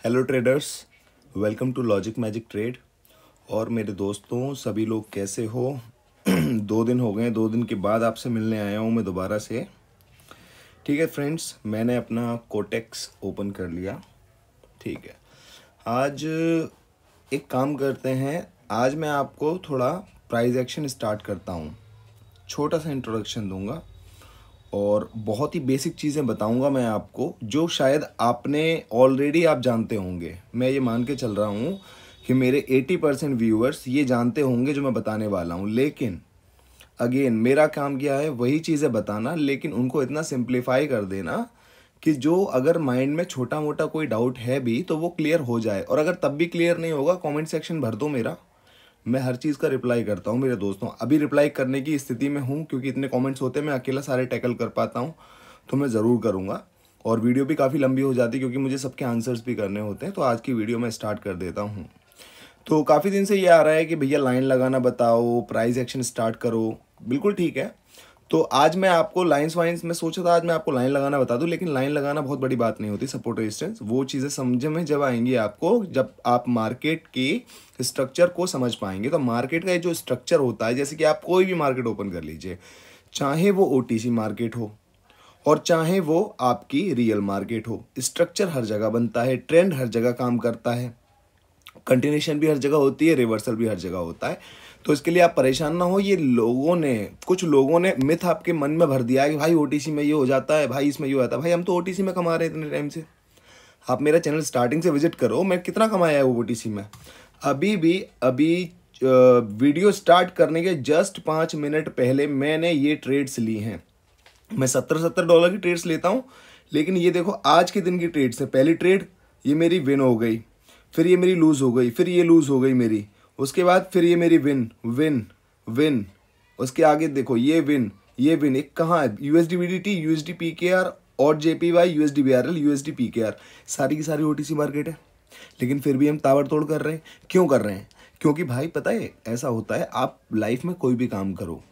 Hello traders, welcome to Logic Magic Trade. और मेरे दोस्तों सभी लोग कैसे हो? 2 दिन हो गए, 2 दिन के बाद आपसे मिलने आया हूँ मैं दोबारा से। ठीक है फ्रेंड्स, मैंने अपना कोटेक्स ओपन कर लिया। ठीक है, आज एक काम करते हैं। आज मैं आपको थोड़ा प्राइस एक्शन स्टार्ट करता हूँ। छोटा सा इंट्रोडक्शन दूंगा और बहुत ही बेसिक चीज़ें बताऊंगा मैं आपको, जो शायद आपने ऑलरेडी आप जानते होंगे। मैं ये मान के चल रहा हूँ कि मेरे 80% व्यूअर्स ये जानते होंगे जो मैं बताने वाला हूँ। लेकिन अगेन मेरा काम क्या है, वही चीज़ें बताना, लेकिन उनको इतना सिंप्लीफाई कर देना कि जो अगर माइंड में छोटा मोटा कोई डाउट है भी तो वो क्लियर हो जाए। और अगर तब भी क्लियर नहीं होगा, कमेंट सेक्शन भर दो मेरा, मैं हर चीज़ का रिप्लाई करता हूँ मेरे दोस्तों। अभी रिप्लाई करने की स्थिति में हूँ क्योंकि इतने कमेंट्स होते हैं, मैं अकेला सारे टैकल कर पाता हूँ, तो मैं ज़रूर करूँगा। और वीडियो भी काफ़ी लंबी हो जाती है क्योंकि मुझे सबके आंसर्स भी करने होते हैं। तो आज की वीडियो मैं स्टार्ट कर देता हूँ। तो काफ़ी दिन से ये आ रहा है कि भैया लाइन लगाना बताओ, प्राइस एक्शन स्टार्ट करो। बिल्कुल ठीक है। तो आज मैं आपको लाइन्स वाइन्स, मैं सोचा था आज मैं आपको लाइन लगाना बता दूं, लेकिन लाइन लगाना बहुत बड़ी बात नहीं होती। सपोर्ट रेजिस्टेंस वो चीज़ें समझ में जब आएंगी आपको, जब आप मार्केट के स्ट्रक्चर को समझ पाएंगे। तो मार्केट का जो स्ट्रक्चर होता है, जैसे कि आप कोई भी मार्केट ओपन कर लीजिए, चाहे वो ओटीसी मार्केट हो और चाहे वो आपकी रियल मार्केट हो, स्ट्रक्चर हर जगह बनता है, ट्रेंड हर जगह काम करता है, कंटिन्यूशन भी हर जगह होती है, रिवर्सल भी हर जगह होता है। तो इसके लिए आप परेशान ना हो। ये कुछ लोगों ने मिथ आपके मन में भर दिया है कि भाई ओटीसी में ये हो जाता है, भाई इसमें ये हो जाता है। भाई हम तो ओटीसी में कमा रहे हैं इतने टाइम से। आप मेरा चैनल स्टार्टिंग से विजिट करो, मैं कितना कमाया है वो ओटीसी में। अभी वीडियो स्टार्ट करने के जस्ट 5 मिनट पहले मैंने ये ट्रेड्स ली हैं। मैं $70 की ट्रेड्स लेता हूँ, लेकिन ये देखो आज के दिन की ट्रेड्स है। पहली ट्रेड ये मेरी विन हो गई, फिर ये मेरी लूज हो गई, फिर ये लूज हो गई मेरी, उसके बाद फिर ये मेरी विन विन विन, उसके आगे देखो ये विन ये विन। एक कहाँ है? यूएसडी बीडीटी, यूएसडी पीकेआर और JPY, USD BRL, USD PKR, सारी की सारी ओटीसी मार्केट है। लेकिन फिर भी हम ताबड़तोड़ कर रहे हैं। क्यों कर रहे हैं? क्योंकि भाई पता है ऐसा होता है, आप लाइफ में कोई भी काम करो,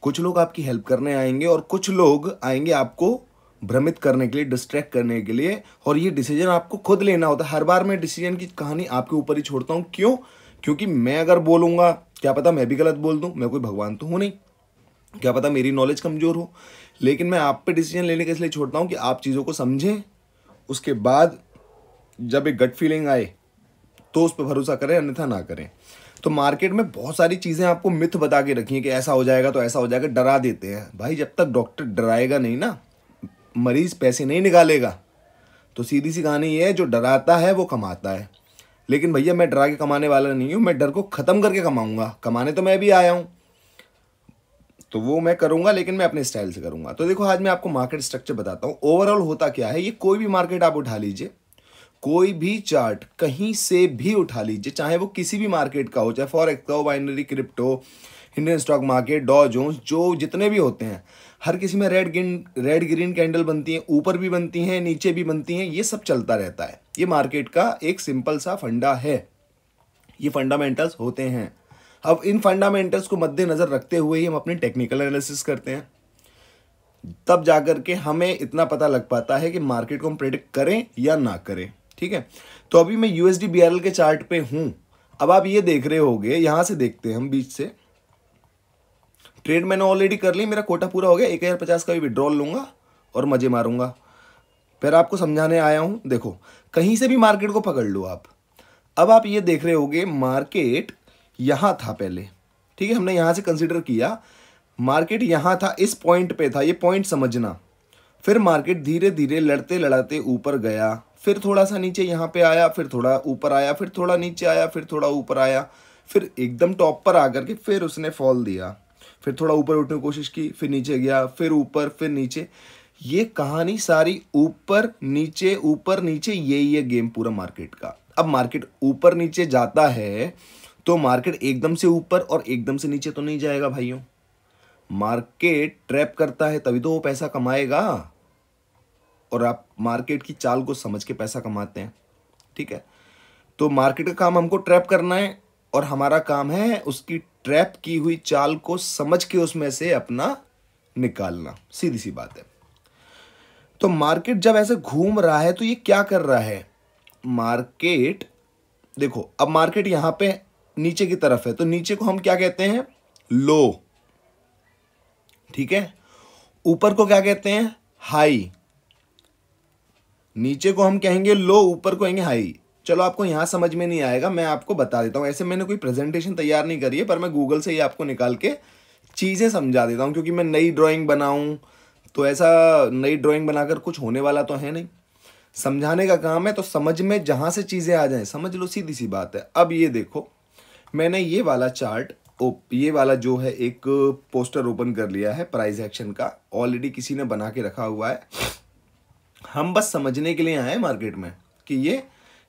कुछ लोग आपकी हेल्प करने आएंगे और कुछ लोग आएंगे आपको भ्रमित करने के लिए, डिस्ट्रैक्ट करने के लिए। और ये डिसीजन आपको खुद लेना होता है। हर बार मैं डिसीजन की कहानी आपके ऊपर ही छोड़ता हूँ। क्यों? क्योंकि मैं अगर बोलूँगा, क्या पता मैं भी गलत बोल दूँ, मैं कोई भगवान तो हूँ नहीं, क्या पता मेरी नॉलेज कमज़ोर हो। लेकिन मैं आप पे डिसीजन लेने के इसलिए छोड़ता हूँ कि आप चीज़ों को समझें, उसके बाद जब एक गट फीलिंग आए तो उस पर भरोसा करें, अन्यथा ना करें। तो मार्केट में बहुत सारी चीज़ें आपको मिथ बता के रखी हैं कि ऐसा हो जाएगा तो ऐसा हो जाएगा, डरा देते हैं। भाई जब तक डॉक्टर डराएगा नहीं ना, मरीज पैसे नहीं निकालेगा, तो सीधी सी कहानी ये है, जो डराता है वो कमाता है। लेकिन भैया मैं डरा के कमाने वाला नहीं हूँ, मैं डर को ख़त्म करके कमाऊंगा। कमाने तो मैं भी आया हूँ, तो वो मैं करूंगा, लेकिन मैं अपने स्टाइल से करूंगा। तो देखो आज मैं आपको मार्केट स्ट्रक्चर बताता हूँ। ओवरऑल होता क्या है, ये कोई भी मार्केट आप उठा लीजिए, कोई भी चार्ट कहीं से भी उठा लीजिए, चाहे वो किसी भी मार्केट का हो, चाहे फॉरेक्स का हो, binary, crypto, Indian stock market, डॉ जोन्स, जो जितने भी होते हैं, हर किसी में रेड ग्रीन कैंडल बनती हैं, ऊपर भी बनती हैं, नीचे भी बनती हैं। ये सब चलता रहता है। ये मार्केट का एक सिंपल सा फंडा है, ये फंडामेंटल्स होते हैं। अब इन फंडामेंटल्स को मद्देनजर रखते हुए ही हम अपनी टेक्निकल एनालिसिस करते हैं, तब जाकर के हमें इतना पता लग पाता है कि मार्केट को हम प्रेडिक्ट करें या ना करें। ठीक है, तो अभी मैं यूएसडी बीआरएल के चार्ट पे हूं। अब आप ये देख रहे होंगे, यहां से देखते हैं हम, बीच से ट्रेड मैंने ऑलरेडी कर ली, मेरा कोटा पूरा हो गया। 1050 का भी विड्रॉल लूंगा और मजे मारूंगा। फिर आपको समझाने आया हूं। देखो कहीं से भी मार्केट को पकड़ लो आप। अब आप ये देख रहे होंगे, मार्केट यहां था पहले, ठीक है, हमने यहां से कंसिडर किया, मार्केट यहां था, इस पॉइंट पे था, ये पॉइंट समझना। फिर मार्केट धीरे धीरे लड़ते लड़ाते ऊपर गया, फिर थोड़ा सा नीचे यहाँ पे आया, फिर थोड़ा ऊपर आया, फिर थोड़ा नीचे आया, फिर थोड़ा ऊपर आया, फिर एकदम टॉप पर आकर के फिर उसने फॉल दिया, फिर थोड़ा ऊपर उठने की कोशिश की, फिर नीचे गया, फिर ऊपर, फिर नीचे। ये कहानी सारी ऊपर नीचे, यही है गेम पूरा मार्केट का। अब मार्केट ऊपर नीचे जाता है तो मार्केट एकदम से ऊपर और एकदम से नीचे तो नहीं जाएगा भाइयों। मार्केट ट्रैप करता है तभी तो वो पैसा कमाएगा, और आप मार्केट की चाल को समझ के पैसा कमाते हैं। ठीक है, तो मार्केट का काम हमको ट्रैप करना है और हमारा काम है उसकी ट्रैप की हुई चाल को समझ के उसमें से अपना निकालना। सीधी सी बात है। तो मार्केट जब ऐसे घूम रहा है तो ये क्या कर रहा है, मार्केट, देखो अब मार्केट यहां पे नीचे की तरफ है, तो नीचे को हम क्या कहते हैं, लो, ठीक है। ऊपर को क्या कहते हैं, हाई। नीचे को हम कहेंगे लो, ऊपर को कहेंगे हाई। चलो आपको यहां समझ में नहीं आएगा, मैं आपको बता देता हूं। ऐसे मैंने कोई प्रेजेंटेशन तैयार नहीं करी है, पर मैं गूगल से ही आपको निकाल के चीजें समझा देता हूं, क्योंकि मैं नई ड्राइंग बनाऊं तो ऐसा नई ड्राइंग बनाकर कुछ होने वाला तो है नहीं, समझाने का काम है। तो समझ में जहां से चीजें आ जाएं समझ लो, सीधी सी बात है। अब ये देखो, मैंने ये वाला चार्ट, ये वाला जो है एक पोस्टर ओपन कर लिया है प्राइस एक्शन का, ऑलरेडी किसी ने बना के रखा हुआ है। हम बस समझने के लिए आए हैं मार्केट में कि ये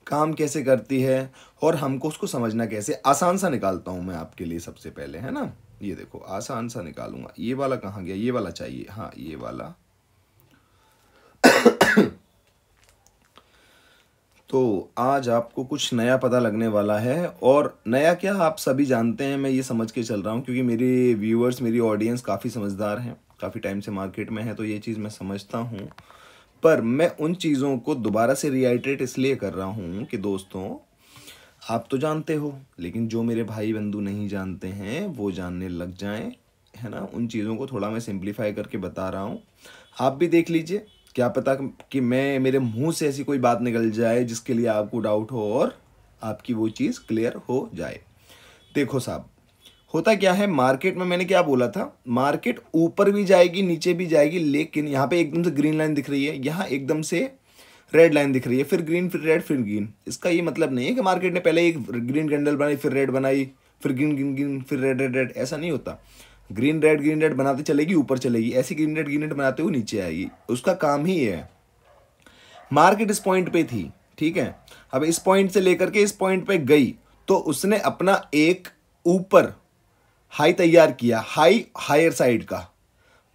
काम कैसे करती है और हमको उसको समझना कैसे। आसान सा निकालता हूं मैं आपके लिए सबसे पहले, है ना। ये देखो आसान सा निकालूंगा। ये वाला कहाँ गया, ये वाला चाहिए, हाँ ये वाला। तो आज आपको कुछ नया पता लगने वाला है, और नया क्या आप सभी जानते हैं, मैं ये समझ के चल रहा हूँ, क्योंकि मेरे व्यूअर्स, मेरी ऑडियंस काफ़ी समझदार हैं, काफ़ी टाइम से मार्केट में है, तो ये चीज़ मैं समझता हूँ। पर मैं उन चीज़ों को दोबारा से रिआइट्रेट इसलिए कर रहा हूँ कि दोस्तों आप तो जानते हो, लेकिन जो मेरे भाई बंधु नहीं जानते हैं वो जानने लग जाएं, है ना। उन चीज़ों को थोड़ा मैं सिंप्लीफाई करके बता रहा हूँ, आप भी देख लीजिए। क्या पता कि मेरे मुंह से ऐसी कोई बात निकल जाए जिसके लिए आपको डाउट हो और आपकी वो चीज़ क्लियर हो जाए। देखो साहब, होता क्या है मार्केट में, मैंने क्या बोला था, मार्केट ऊपर भी जाएगी नीचे भी जाएगी, लेकिन यहाँ पे एकदम से ग्रीन लाइन दिख रही है, यहाँ एकदम से रेड लाइन दिख रही है, फिर ग्रीन फिर रेड फिर ग्रीन। इसका ये मतलब नहीं है कि मार्केट ने पहले एक ग्रीन कैंडल बनाई, फिर रेड बनाई, फिर ग्रीन ग्रीन ग्रीन, फिर रेड रेड रेड, ऐसा नहीं होता। ग्रीन रेड बनाते चलेगी, ऊपर चलेगी, ऐसे ग्रीन रेड बनाते हुए नीचे आएगी, उसका काम ही ये है। मार्केट इस पॉइंट पे थी, ठीक है। अब इस पॉइंट से लेकर के इस पॉइंट पे गई, तो उसने अपना एक ऊपर हाई तैयार किया, हायर साइड का,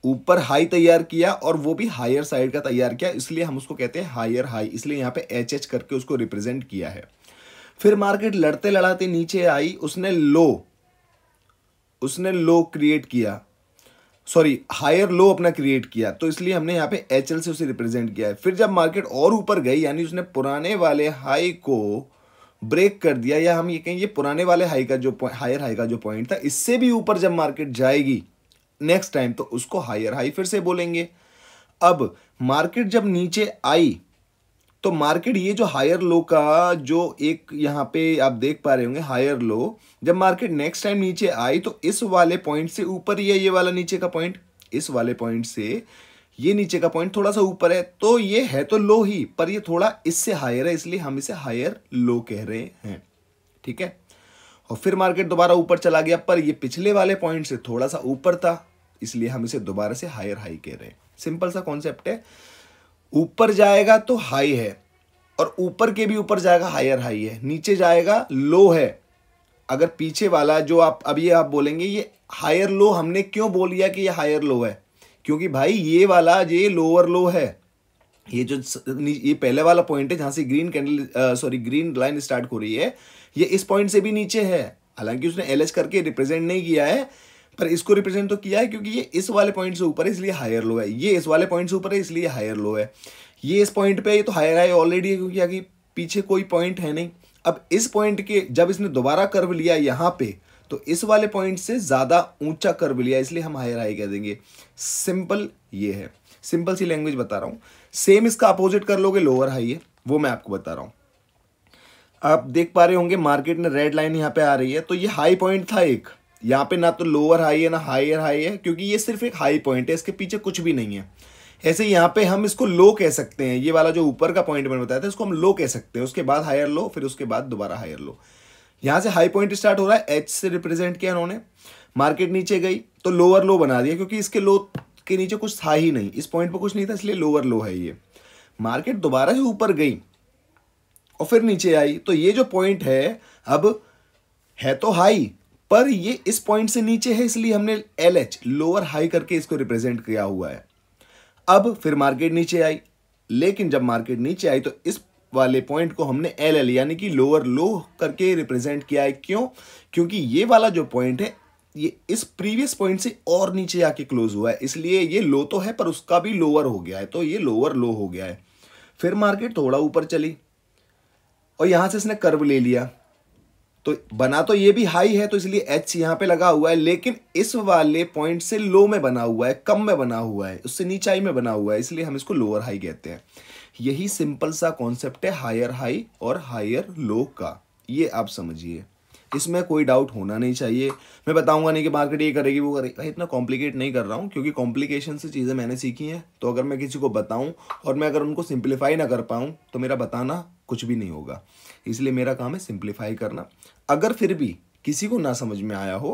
ऊपर हाई तैयार किया, और वो भी हायर साइड का तैयार किया, इसलिए हम उसको कहते हैं हायर हाई, इसलिए यहां पे एच एच करके उसको रिप्रेजेंट किया है। फिर मार्केट लड़ते लड़ाते नीचे आई, उसने लो क्रिएट किया, सॉरी हायर लो अपना क्रिएट किया, तो इसलिए हमने यहाँ पे एच एल से उसे रिप्रेजेंट किया है। फिर जब मार्केट और ऊपर गई, यानी उसने पुराने वाले हाई को ब्रेक कर दिया, या हम ये कहें ये पुराने वाले हाई का जो हायर हाई का जो पॉइंट था, इससे भी ऊपर जब मार्केट जाएगी नेक्स्ट टाइम, तो उसको हायर हाई फिर से बोलेंगे। अब मार्केट जब नीचे आई, तो मार्केट ये जो हायर लो का जो एक यहाँ पे आप देख पा रहे होंगे हायर लो, जब मार्केट नेक्स्ट टाइम नीचे आई, तो इस वाले पॉइंट से ऊपर ये वाला नीचे का पॉइंट, इस वाले पॉइंट से ये नीचे का पॉइंट थोड़ा सा ऊपर है, तो ये है तो लो ही, पर ये थोड़ा इससे हायर है, इसलिए हम इसे हायर लो कह रहे हैं, ठीक है। और फिर मार्केट दोबारा ऊपर चला गया, पर ये पिछले वाले पॉइंट से थोड़ा सा ऊपर था, इसलिए हम इसे दोबारा से हायर हाई कह रहे हैं। सिंपल सा कॉन्सेप्ट है, ऊपर जाएगा तो हाई है, और ऊपर के भी ऊपर जाएगा हायर हाई है, नीचे जाएगा लो है। अगर पीछे वाला जो आप बोलेंगे ये हायर लो, हमने क्यों बोल दिया कि ये हायर लो है, क्योंकि भाई ये वाला ये लोअर लो है, ये पहले वाला पॉइंट है जहां से ग्रीन लाइन स्टार्ट हो रही है, ये इस पॉइंट से भी नीचे है। हालांकि उसने एलएच करके रिप्रेजेंट नहीं किया है, पर इसको रिप्रेजेंट तो किया है, क्योंकि ये इस वाले पॉइंट से ऊपर है इसलिए हायर लो है, ये इस वाले पॉइंट से ऊपर है इसलिए हायर लो है, ये इस पॉइंट पे ये तो हायर हाई ऑलरेडी है, क्योंकि आगे पीछे कोई पॉइंट है नहीं। अब इस पॉइंट के जब इसने दोबारा कर्व लिया यहां पे, तो इस वाले पॉइंट से ज्यादा ऊंचा कर्व लिया, इसलिए हम हायर हाई कह देंगे। सिंपल ये है, सिंपल सी लैंग्वेज बता रहा हूं। सेम इसका अपोजिट कर लोगे, लोअर हाई है, वो मैं आपको बता रहा हूं। आप देख पा रहे होंगे मार्केट में रेड लाइन यहां पे आ रही है, तो ये हाई पॉइंट था एक, यहाँ पे ना तो लोअर हाई है ना हायर हाई है, क्योंकि ये सिर्फ एक हाई पॉइंट है, इसके पीछे कुछ भी नहीं है। ऐसे यहाँ पे हम इसको लो कह सकते हैं, ये वाला जो ऊपर का पॉइंट मैंने बताया था इसको हम लो कह सकते हैं, उसके बाद हायर लो, फिर उसके बाद दोबारा हायर लो। यहाँ से हाई पॉइंट स्टार्ट हो रहा है, एच से रिप्रेजेंट किया इन्होंने, मार्केट नीचे गई तो लोअर लो बना दिया, क्योंकि इसके लो के नीचे कुछ था ही नहीं, इस पॉइंट पर कुछ नहीं था, इसलिए लोअर लो है ये। मार्केट दोबारा से ऊपर गई और फिर नीचे आई, तो ये जो पॉइंट है अब है तो हाई, पर ये इस पॉइंट से नीचे है, इसलिए हमने एल एच लोअर हाई करके इसको रिप्रेजेंट किया हुआ है। अब फिर मार्केट नीचे आई, लेकिन जब मार्केट नीचे आई तो इस वाले पॉइंट को हमने एल एल यानी कि लोअर लो करके रिप्रेजेंट किया है। क्यों? क्योंकि ये वाला जो पॉइंट है ये इस प्रीवियस पॉइंट से और नीचे आके क्लोज हुआ है, इसलिए ये लो तो है पर उसका भी लोअर हो गया है, तो ये लोअर लो हो गया है। फिर मार्केट थोड़ा ऊपर चली, और यहां से इसने कर्व ले लिया, तो बना तो ये भी हाई है, तो इसलिए एच यहां पे लगा हुआ है, लेकिन इस वाले पॉइंट से लो में बना हुआ है, कम में बना हुआ है, उससे नीचाई में बना हुआ है, इसलिए हम इसको लोअर हाई कहते हैं। यही सिंपल सा कॉन्सेप्ट है हायर हाई और हायर लो का, ये आप समझिए, इसमें कोई डाउट होना नहीं चाहिए। मैं बताऊंगा नहीं कि मार्केट ये करेगी वो करेगी, इतना कॉम्प्लिकेट नहीं कर रहा हूँ, क्योंकि कॉम्प्लिकेशन से चीज़ें मैंने सीखी हैं, तो अगर मैं किसी को बताऊं और मैं अगर उनको सिंप्लीफाई ना कर पाऊँ तो मेरा बताना कुछ भी नहीं होगा, इसलिए मेरा काम है सिंप्लीफाई करना। अगर फिर भी किसी को ना समझ में आया हो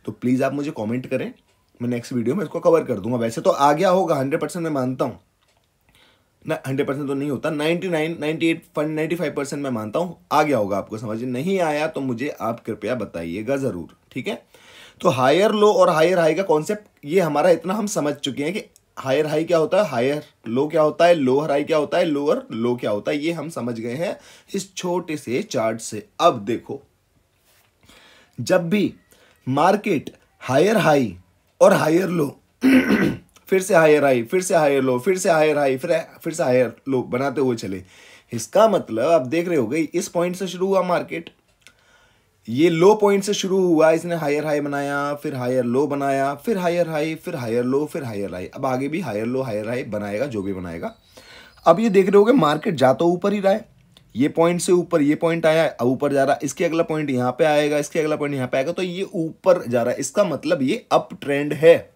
तो प्लीज़ आप मुझे कॉमेंट करें, मैं नेक्स्ट वीडियो में इसको कवर कर दूंगा। वैसे तो आ गया होगा 100%, मैं मानता हूँ ना, 100% तो नहीं होता, 99, 98, 95% मैं मानता हूँ आ गया होगा आपको समझ। नहीं आया तो मुझे आप कृपया बताइएगा ज़रूर, ठीक है। तो हायर लो और हायर हाई का कॉन्सेप्ट ये हमारा इतना हम समझ चुके हैं कि हायर हाई क्या होता है, हायर लो क्या होता है, लोअर हाई क्या होता है, लोअर लो क्या होता है, ये हम समझ गए हैं इस छोटे से चार्ट से। अब देखो, जब भी मार्केट हायर हाई और हायर लो फिर से हायर हाई, फिर से हायर लो, फिर से हायर हाई, फिर से हायर लो बनाते हुए चले, इसका मतलब आप देख रहे हो गई, इस पॉइंट से शुरू हुआ मार्केट, ये लो पॉइंट से शुरू हुआ, इसने हायर हाई बनाया, फिर हायर लो बनाया, फिर हायर हाई, फिर हायर लो, फिर हायर हाई, अब आगे भी हायर लो हायर हाई बनाएगा, जो भी बनाएगा। अब ये देख रहे होगे मार्केट जा तो ऊपर ही रहा है, ये पॉइंट से ऊपर ये पॉइंट आया, ऊपर जा रहा है, इसके अगला पॉइंट यहाँ पे आएगा, इसके अगला पॉइंट यहाँ पे आएगा, तो ये ऊपर जा रहा है, इसका मतलब ये अप ट्रेंड है।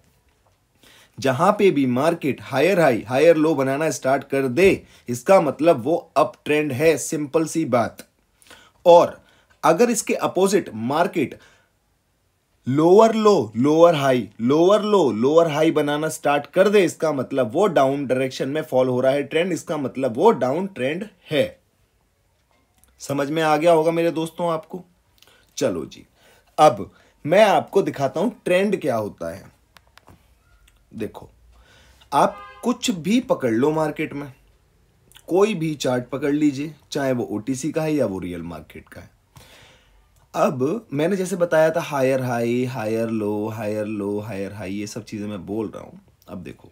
जहां पे भी market higher high higher low बनाना स्टार्ट कर दे, इसका मतलब वो अप ट्रेंड है, सिंपल सी बात। और अगर इसके opposite market lower low lower high, lower low lower high बनाना स्टार्ट कर दे, इसका मतलब वो डाउन डायरेक्शन में फॉल हो रहा है ट्रेंड, इसका मतलब वो डाउन ट्रेंड है। समझ में आ गया होगा मेरे दोस्तों आपको। चलो जी, अब मैं आपको दिखाता हूं ट्रेंड क्या होता है। देखो, आप कुछ भी पकड़ लो मार्केट में, कोई भी चार्ट पकड़ लीजिए, चाहे वो ओटीसी का है या वो रियल मार्केट का है। अब मैंने जैसे बताया था higher high higher low higher low higher high, ये सब चीजें मैं बोल रहा हूं। अब देखो,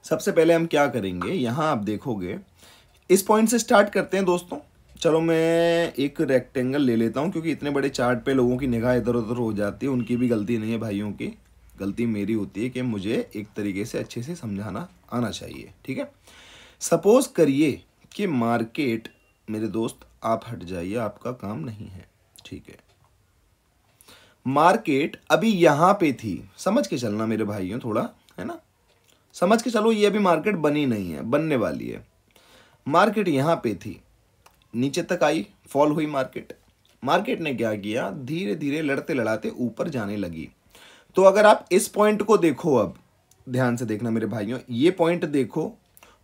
सबसे पहले हम क्या करेंगे, यहां आप देखोगे इस पॉइंट से स्टार्ट करते हैं दोस्तों। चलो मैं एक रेक्टेंगल ले लेता हूं, क्योंकि इतने बड़े चार्ट पे लोगों की निगाह इधर उधर हो जाती है, उनकी भी गलती नहीं है भाइयों की, गलती मेरी होती है कि मुझे एक तरीके से अच्छे से समझाना आना चाहिए, ठीक है। सपोज करिए कि मार्केट, मेरे दोस्त आप हट जाइए, आपका काम नहीं है, ठीक है। मार्केट अभी यहां पे थी, समझ के चलना मेरे भाइयों, थोड़ा है ना, समझ के चलो, ये अभी मार्केट बनी नहीं है, बनने वाली है। मार्केट यहां पे थी, नीचे तक आई, फॉल हुई मार्केट, मार्केट ने क्या किया, धीरे धीरे लड़ते लड़ाते ऊपर जाने लगी। तो अगर आप इस पॉइंट को देखो, अब ध्यान से देखना मेरे भाइयों, ये पॉइंट देखो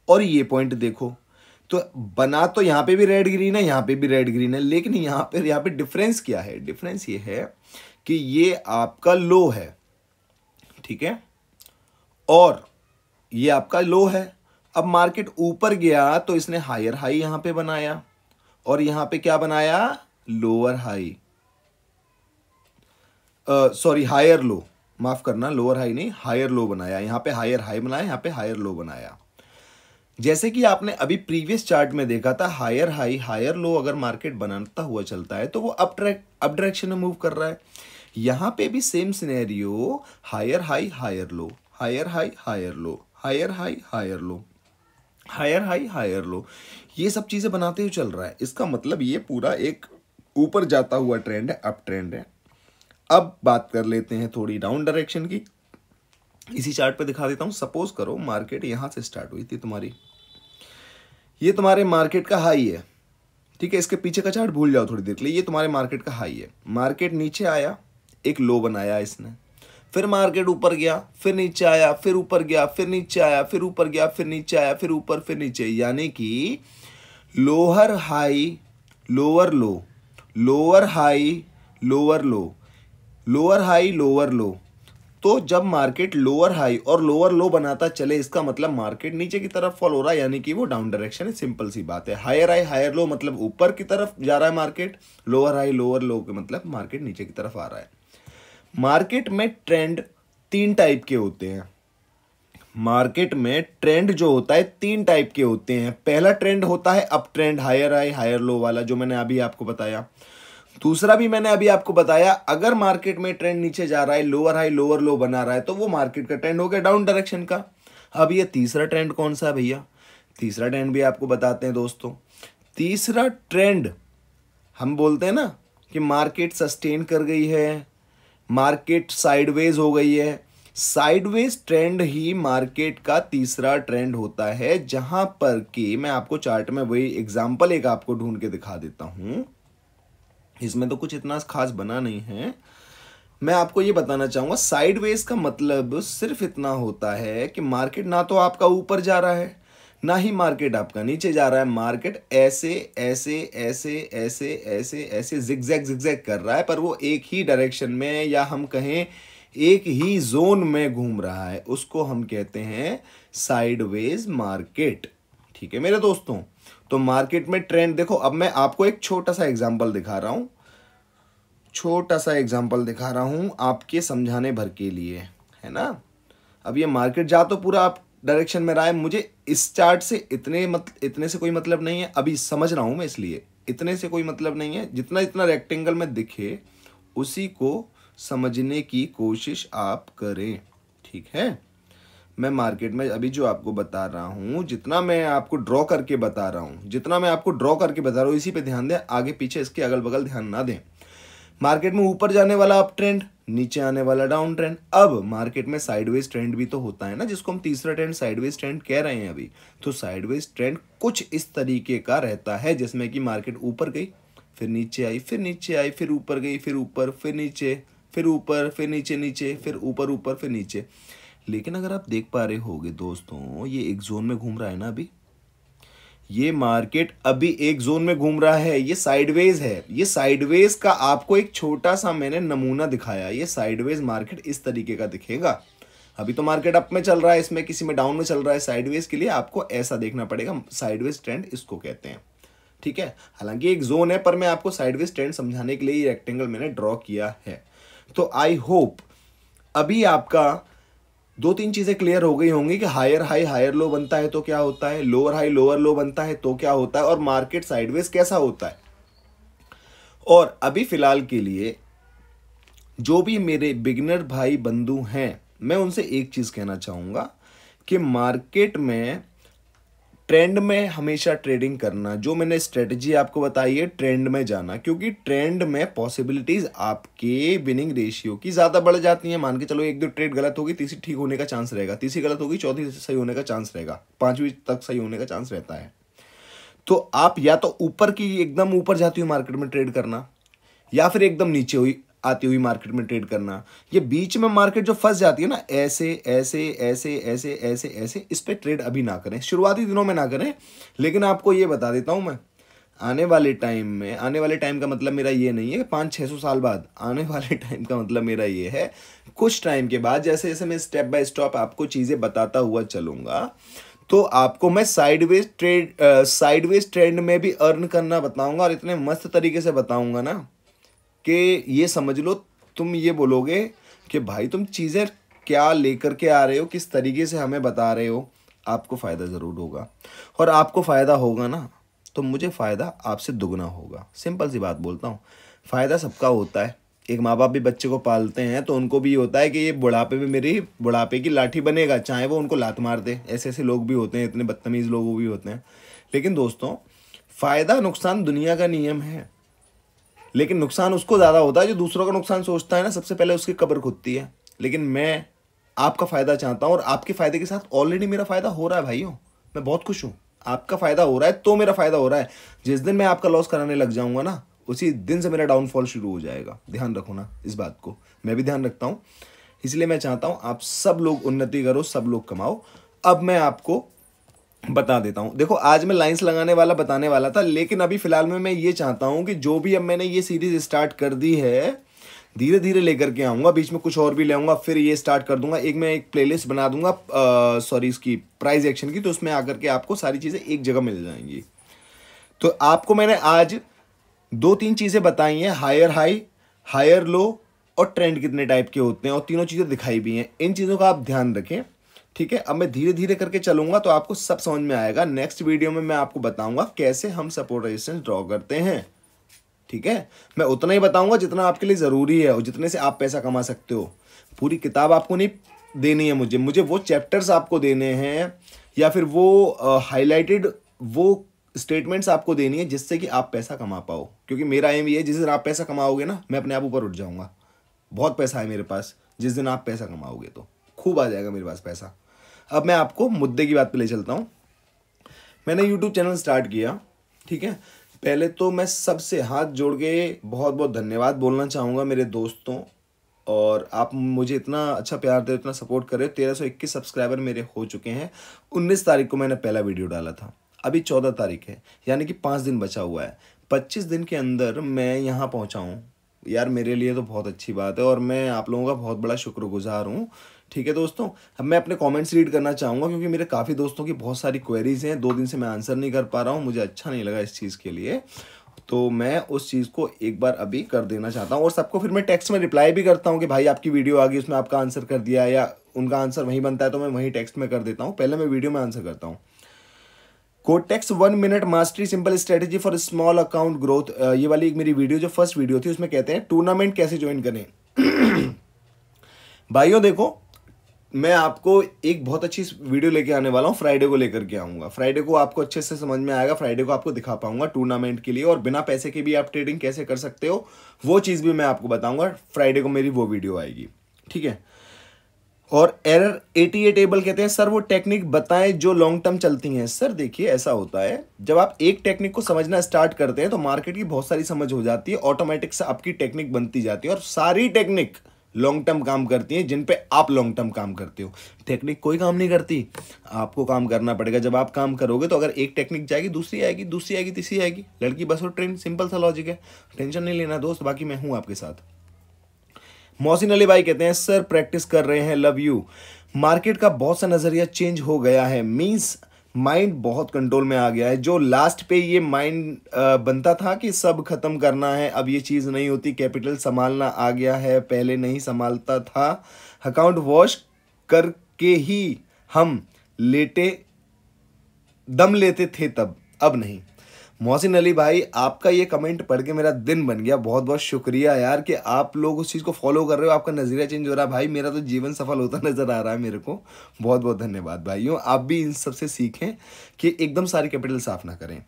और ये पॉइंट देखो, तो बना तो यहां पे भी रेड ग्रीन है, यहां पे भी रेड ग्रीन है, लेकिन यहां पे डिफरेंस क्या है, डिफरेंस ये है कि ये आपका लो है, ठीक है, और ये आपका लो है। अब मार्केट ऊपर गया तो इसने हायर हाई यहां पे बनाया, और यहां पे क्या बनाया, lower high, sorry higher low, माफ करना, लोअर हाई नहीं हायर लो बनाया, यहां पे हायर हाई बनाया, यहां पे हायर लो बनाया। जैसे कि आपने अभी प्रीवियस चार्ट में देखा था, हायर हाई हायर लो अगर मार्केट बनाता हुआ चलता है तो वो अप डायरेक्शन में मूव कर रहा है। यहां पे भी same scenario, higher high higher low, higher high higher low, higher high higher low, higher high higher low, ये सब चीजें बनाते हुए चल रहा है। इसका मतलब ये पूरा एक ऊपर जाता हुआ ट्रेंड है, अप ट्रेंड है। अब बात कर लेते हैं थोड़ी डाउन डायरेक्शन की, इसी चार्ट पे दिखा देता हूं। सपोज करो मार्केट यहां से स्टार्ट हुई थी तुम्हारी, ये तुम्हारे मार्केट का हाई है, ठीक है, इसके पीछे का चार्ट भूल जाओ थोड़ी देर के लिए, ये तुम्हारे मार्केट का हाई है। मार्केट नीचे आया, एक लो बनाया इसने, फिर मार्केट ऊपर गया, फिर नीचे आया, फिर ऊपर गया, फिर नीचे आया, फिर ऊपर गया, फिर नीचे आया, फिर ऊपर, फिर नीचे, यानी कि lower high lower low, lower high lower low, lower high lower लो। तो जब मार्केट लोअर हाई और लोअर लो बनाता चले, इसका मतलब मार्केट नीचे की तरफ फॉल हो रहा है, यानी कि वो डाउन डायरेक्शन है, सिंपल सी बात है। हायर हाई हायर लो मतलब ऊपर की तरफ जा रहा है मार्केट, लोअर हाई लोअर लो के मतलब मार्केट नीचे की तरफ आ रहा है। मार्केट में ट्रेंड तीन टाइप के होते हैं। मार्केट में ट्रेंड जो होता है 3 टाइप के होते हैं। पहला ट्रेंड होता है up trend, higher high higher low वाला, जो मैंने अभी आपको बताया। दूसरा भी मैंने अभी आपको बताया, अगर मार्केट में ट्रेंड नीचे जा रहा है, लोअर हाई लोअर लो बना रहा है, तो वो मार्केट का ट्रेंड हो गया डाउन डायरेक्शन का। अब ये तीसरा ट्रेंड कौन सा है भैया? तीसरा ट्रेंड भी आपको बताते हैं दोस्तों। तीसरा ट्रेंड हम बोलते हैं ना कि मार्केट सस्टेन कर गई है, मार्केट साइडवेज हो गई है। साइडवेज ट्रेंड ही मार्केट का तीसरा ट्रेंड होता है, जहां पर कि मैं आपको चार्ट में वही एग्जांपल एक आपको ढूंढ के दिखा देता हूं। इसमें तो कुछ इतना खास बना नहीं है। मैं आपको ये बताना चाहूंगा, साइडवेज का मतलब सिर्फ इतना होता है कि मार्केट ना तो आपका ऊपर जा रहा है, ना ही मार्केट आपका नीचे जा रहा है। मार्केट ऐसे ऐसे ऐसे ऐसे ऐसे ऐसे जिगजैग जिगजैग कर रहा है, पर वो एक ही डायरेक्शन में, या हम कहें एक ही जोन में घूम रहा है। उसको हम कहते हैं साइडवेज मार्केट। ठीक है मेरे दोस्तों। तो मार्केट में ट्रेंड देखो, अब मैं आपको एक छोटा सा एग्जांपल दिखा रहा हूं, छोटा सा एग्जांपल दिखा रहा हूं आपके समझाने भर के लिए, है ना। अब ये मार्केट जा तो पूरा आप डायरेक्शन में रहा है, मुझे इस चार्ट से इतने से कोई मतलब नहीं है, अभी समझ रहा हूं मैं, इसलिए इतने से कोई मतलब नहीं है। जितना इतना रेक्टेंगल में दिखे उसी को समझने की कोशिश आप करें, ठीक है। मैं मार्केट में अभी जो आपको बता रहा हूं, जितना मैं आपको ड्रॉ करके बता रहा हूं, जितना मैं आपको ड्रॉ करके बता रहा हूं, इसी पे ध्यान दें, आगे पीछे इसके अगल बगल ध्यान ना दें। मार्केट में ऊपर जाने वाला अप ट्रेंड, नीचे आने वाला डाउन ट्रेंड। अब मार्केट में साइडवेज ट्रेंड भी तो होता है ना, जिसको हम तीसरा ट्रेंड साइडवेज ट्रेंड कह रहे हैं अभी। तो साइडवेज ट्रेंड कुछ इस तरीके का रहता है, जिसमें कि मार्केट ऊपर गई, फिर नीचे आई, फिर नीचे आई, फिर ऊपर गई, फिर ऊपर, फिर नीचे, फिर ऊपर, फिर नीचे नीचे, फिर ऊपर ऊपर, फिर नीचे। लेकिन अगर आप देख पा रहे होगे दोस्तों, ये एक जोन में घूम रहा है ना अभी। ये मार्केट अभी एक जोन में घूम रहा है, ये साइडवेज है। ये साइडवेज का आपको एक छोटा सा मैंने नमूना दिखाया। ये साइडवेज मार्केट इस तरीके का दिखेगा। अभी तो मार्केट अप में चल रहा है, इसमें किसी में डाउन में चल रहा है। साइडवेज के लिए आपको ऐसा देखना पड़ेगा, साइडवेज ट्रेंड इसको कहते हैं, ठीक है। हालांकि एक जोन है, पर मैं आपको साइडवेज ट्रेंड समझाने के लिए ये रेक्टेंगल मैंने ड्रॉ किया है। तो आई होप अभी आपका 2-3 चीजें क्लियर हो गई होंगी कि हायर हाई हायर लो बनता है तो क्या होता है, लोअर हाई लोअर लो बनता है तो क्या होता है, और मार्केट साइडवेज कैसा होता है। और अभी फिलहाल के लिए जो भी मेरे बिगिनर भाई बंधु हैं, मैं उनसे एक चीज कहना चाहूंगा कि मार्केट में ट्रेंड में हमेशा ट्रेडिंग करना, जो मैंने स्ट्रेटजी आपको बताई है, ट्रेंड में जाना, क्योंकि ट्रेंड में पॉसिबिलिटीज आपके विनिंग रेशियो की ज्यादा बढ़ जाती हैं। मान के चलो 1-2 ट्रेड गलत होगी, तीसरी ठीक होने का चांस रहेगा, तीसरी गलत होगी, चौथी सही होने का चांस रहेगा, पांचवी तक सही होने का चांस रहता है। तो आप या तो ऊपर की एकदम ऊपर जाती हुई मार्केट में ट्रेड करना, या फिर एकदम नीचे हुई आती हुई मार्केट में ट्रेड करना। ये बीच में मार्केट जो फंस जाती है ना, ऐसे ऐसे ऐसे ऐसे ऐसे ऐसे, इस पे ट्रेड अभी ना करें, शुरुआती दिनों में ना करें। लेकिन आपको ये बता देता हूं मैं, आने वाले टाइम में, आने वाले टाइम का मतलब मेरा ये नहीं है 500-600 साल बाद, आने वाले टाइम का मतलब मेरा ये है कुछ टाइम के बाद, जैसे जैसे मैं स्टेप बाय स्टेप आपको चीजें बताता हुआ चलूंगा, तो आपको मैं साइडवेज ट्रेंड में भी अर्न करना बताऊंगा, और इतने मस्त तरीके से बताऊंगा ना कि ये समझ लो, तुम ये बोलोगे कि भाई तुम चीज़ें क्या लेकर के आ रहे हो, किस तरीके से हमें बता रहे हो। आपको फ़ायदा ज़रूर होगा, और आपको फ़ायदा होगा ना तो मुझे फ़ायदा आपसे दुगना होगा। सिंपल सी बात बोलता हूँ, फ़ायदा सबका होता है। एक माँ बाप भी बच्चे को पालते हैं तो उनको भी होता है कि ये बुढ़ापे में मेरी बुढ़ापे की लाठी बनेगा, चाहे वो उनको लात मार दे। ऐसे ऐसे लोग भी होते हैं, इतने बदतमीज़ लोग भी होते हैं। लेकिन दोस्तों, फ़ायदा नुकसान दुनिया का नियम है, लेकिन नुकसान उसको ज़्यादा होता है जो दूसरों का नुकसान सोचता है ना, सबसे पहले उसकी कब्र खुदती है। लेकिन मैं आपका फ़ायदा चाहता हूँ, और आपके फ़ायदे के साथ ऑलरेडी मेरा फ़ायदा हो रहा है भाइयों। मैं बहुत खुश हूँ, आपका फ़ायदा हो रहा है तो मेरा फ़ायदा हो रहा है। जिस दिन मैं आपका लॉस कराने लग जाऊँगा ना, उसी दिन से मेरा डाउनफॉल शुरू हो जाएगा। ध्यान रखो ना इस बात को, मैं भी ध्यान रखता हूँ। इसलिए मैं चाहता हूँ आप सब लोग उन्नति करो, सब लोग कमाओ। अब मैं आपको बता देता हूं, देखो आज मैं लाइंस लगाने वाला बताने वाला था, लेकिन अभी फिलहाल में मैं ये चाहता हूं कि जो भी अब मैंने ये सीरीज स्टार्ट कर दी है, धीरे धीरे लेकर के आऊंगा, बीच में कुछ और भी ले आऊंगा, फिर ये स्टार्ट कर दूंगा। एक प्लेलिस्ट बना दूंगा, सॉरी, इसकी प्राइस एक्शन की, तो उसमें आकर के आपको सारी चीजें एक जगह मिल जाएंगी। तो आपको मैंने आज 2-3 चीजें बताई हैं, हायर हाई हायर लो और ट्रेंड कितने टाइप के होते हैं, और तीनों चीजें दिखाई भी हैं। इन चीजों का आप ध्यान रखें, ठीक है, अब मैं धीरे धीरे करके चलूंगा तो आपको सब समझ में आएगा। नेक्स्ट वीडियो में मैं आपको बताऊंगा कैसे हम सपोर्ट रेजिस्टेंस ड्रॉ करते हैं। ठीक है, मैं उतना ही बताऊंगा जितना आपके लिए ज़रूरी है और जितने से आप पैसा कमा सकते हो। पूरी किताब आपको नहीं देनी है, मुझे वो चैप्टर्स आपको देने हैं या फिर वो हाईलाइटेड वो स्टेटमेंट्स आपको देनी है जिससे कि आप पैसा कमा पाओ। क्योंकि मेरा एम ये है, जिस दिन आप पैसा कमाओगे ना, मैं अपने आप ऊपर उठ जाऊंगा। बहुत पैसा है मेरे पास, जिस दिन आप पैसा कमाओगे तो खूब आ जाएगा मेरे पास पैसा। अब मैं आपको मुद्दे की बात पे ले चलता हूँ। मैंने यूट्यूब चैनल स्टार्ट किया, ठीक है। पहले तो मैं सबसे हाथ जोड़ के बहुत बहुत धन्यवाद बोलना चाहूँगा मेरे दोस्तों, और आप मुझे इतना अच्छा प्यार दे, इतना सपोर्ट कर रहे हो। 1321 सब्सक्राइबर मेरे हो चुके हैं। 19 तारीख को मैंने पहला वीडियो डाला था, अभी 14 तारीख है, यानी कि 5 दिन बचा हुआ है। 25 दिन के अंदर मैं यहाँ पहुँचा हूँ यार, मेरे लिए तो बहुत अच्छी बात है और मैं आप लोगों का बहुत बड़ा शुक्रगुजार हूँ। ठीक है दोस्तों, अब मैं अपने कमेंट्स रीड करना चाहूँगा क्योंकि मेरे काफ़ी दोस्तों की बहुत सारी क्वेरीज हैं। 2 दिन से मैं आंसर नहीं कर पा रहा हूँ, मुझे अच्छा नहीं लगा इस चीज़ के लिए, तो मैं उस चीज़ को एक बार अभी कर देना चाहता हूँ। और सबको फिर मैं टेक्स्ट में रिप्लाई भी करता हूँ कि भाई आपकी वीडियो आ गई, उसमें आपका आंसर कर दिया, या उनका आंसर वहीं बनता है तो मैं वहीं टेक्स्ट में कर देता हूँ। पहले मैं वीडियो में आंसर करता हूँ। Quotex 1 minute mastery simple strategy for small account growth, ये वाली एक मेरी वीडियो जो फर्स्ट वीडियो थी, उसमें कहते हैं टूर्नामेंट कैसे ज्वाइन करें। भाइयों देखो, मैं आपको एक बहुत अच्छी वीडियो लेके आने वाला हूँ, फ्राइडे को लेकर के आऊँगा। फ्राइडे को आपको अच्छे से समझ में आएगा, फ्राइडे को आपको दिखा पाऊंगा टूर्नामेंट के लिए, और बिना पैसे के भी आप ट्रेडिंग कैसे कर सकते हो वो चीज़ भी मैं आपको बताऊंगा। फ्राइडे को मेरी वो वीडियो आएगी, ठीक है। और एरर 88 टेबल कहते हैं सर वो टेक्निक बताएं जो लॉन्ग टर्म चलती हैं। सर देखिए ऐसा होता है, जब आप एक टेक्निक को समझना स्टार्ट करते हैं तो मार्केट की बहुत सारी समझ हो जाती है, ऑटोमेटिक से आपकी टेक्निक बनती जाती है, और सारी टेक्निक लॉन्ग टर्म काम करती हैं जिन पे आप लॉन्ग टर्म काम करते हो। टेक्निक कोई काम नहीं करती, आपको काम करना पड़ेगा। जब आप काम करोगे तो अगर एक टेक्निक जाएगी, दूसरी आएगी, दूसरी आएगी, तीसरी आएगी, लड़की बस और ट्रेन, सिंपल सा लॉजिक है। टेंशन नहीं लेना दोस्त, बाकी मैं हूं आपके साथ। मोहसिन अली भाई कहते हैं सर प्रैक्टिस कर रहे हैं, लव यू। मार्केट का बहुत सा नजरिया चेंज हो गया है, मींस माइंड बहुत कंट्रोल में आ गया है। जो लास्ट पे ये माइंड बनता था कि सब खत्म करना है, अब ये चीज़ नहीं होती। कैपिटल संभालना आ गया है, पहले नहीं संभालता था। अकाउंट वॉश करके ही हम दम लेते थे तब, अब नहीं। मोहसिन अली भाई आपका ये कमेंट पढ़ के मेरा दिन बन गया, बहुत बहुत शुक्रिया यार कि आप लोग उस चीज़ को फॉलो कर रहे हो, आपका नज़रिया चेंज हो रहा है। भाई मेरा तो जीवन सफल होता नज़र आ रहा है मेरे को। बहुत बहुत धन्यवाद भाइयों, आप भी इन सबसे सीखें कि एकदम सारी कैपिटल साफ ना करें।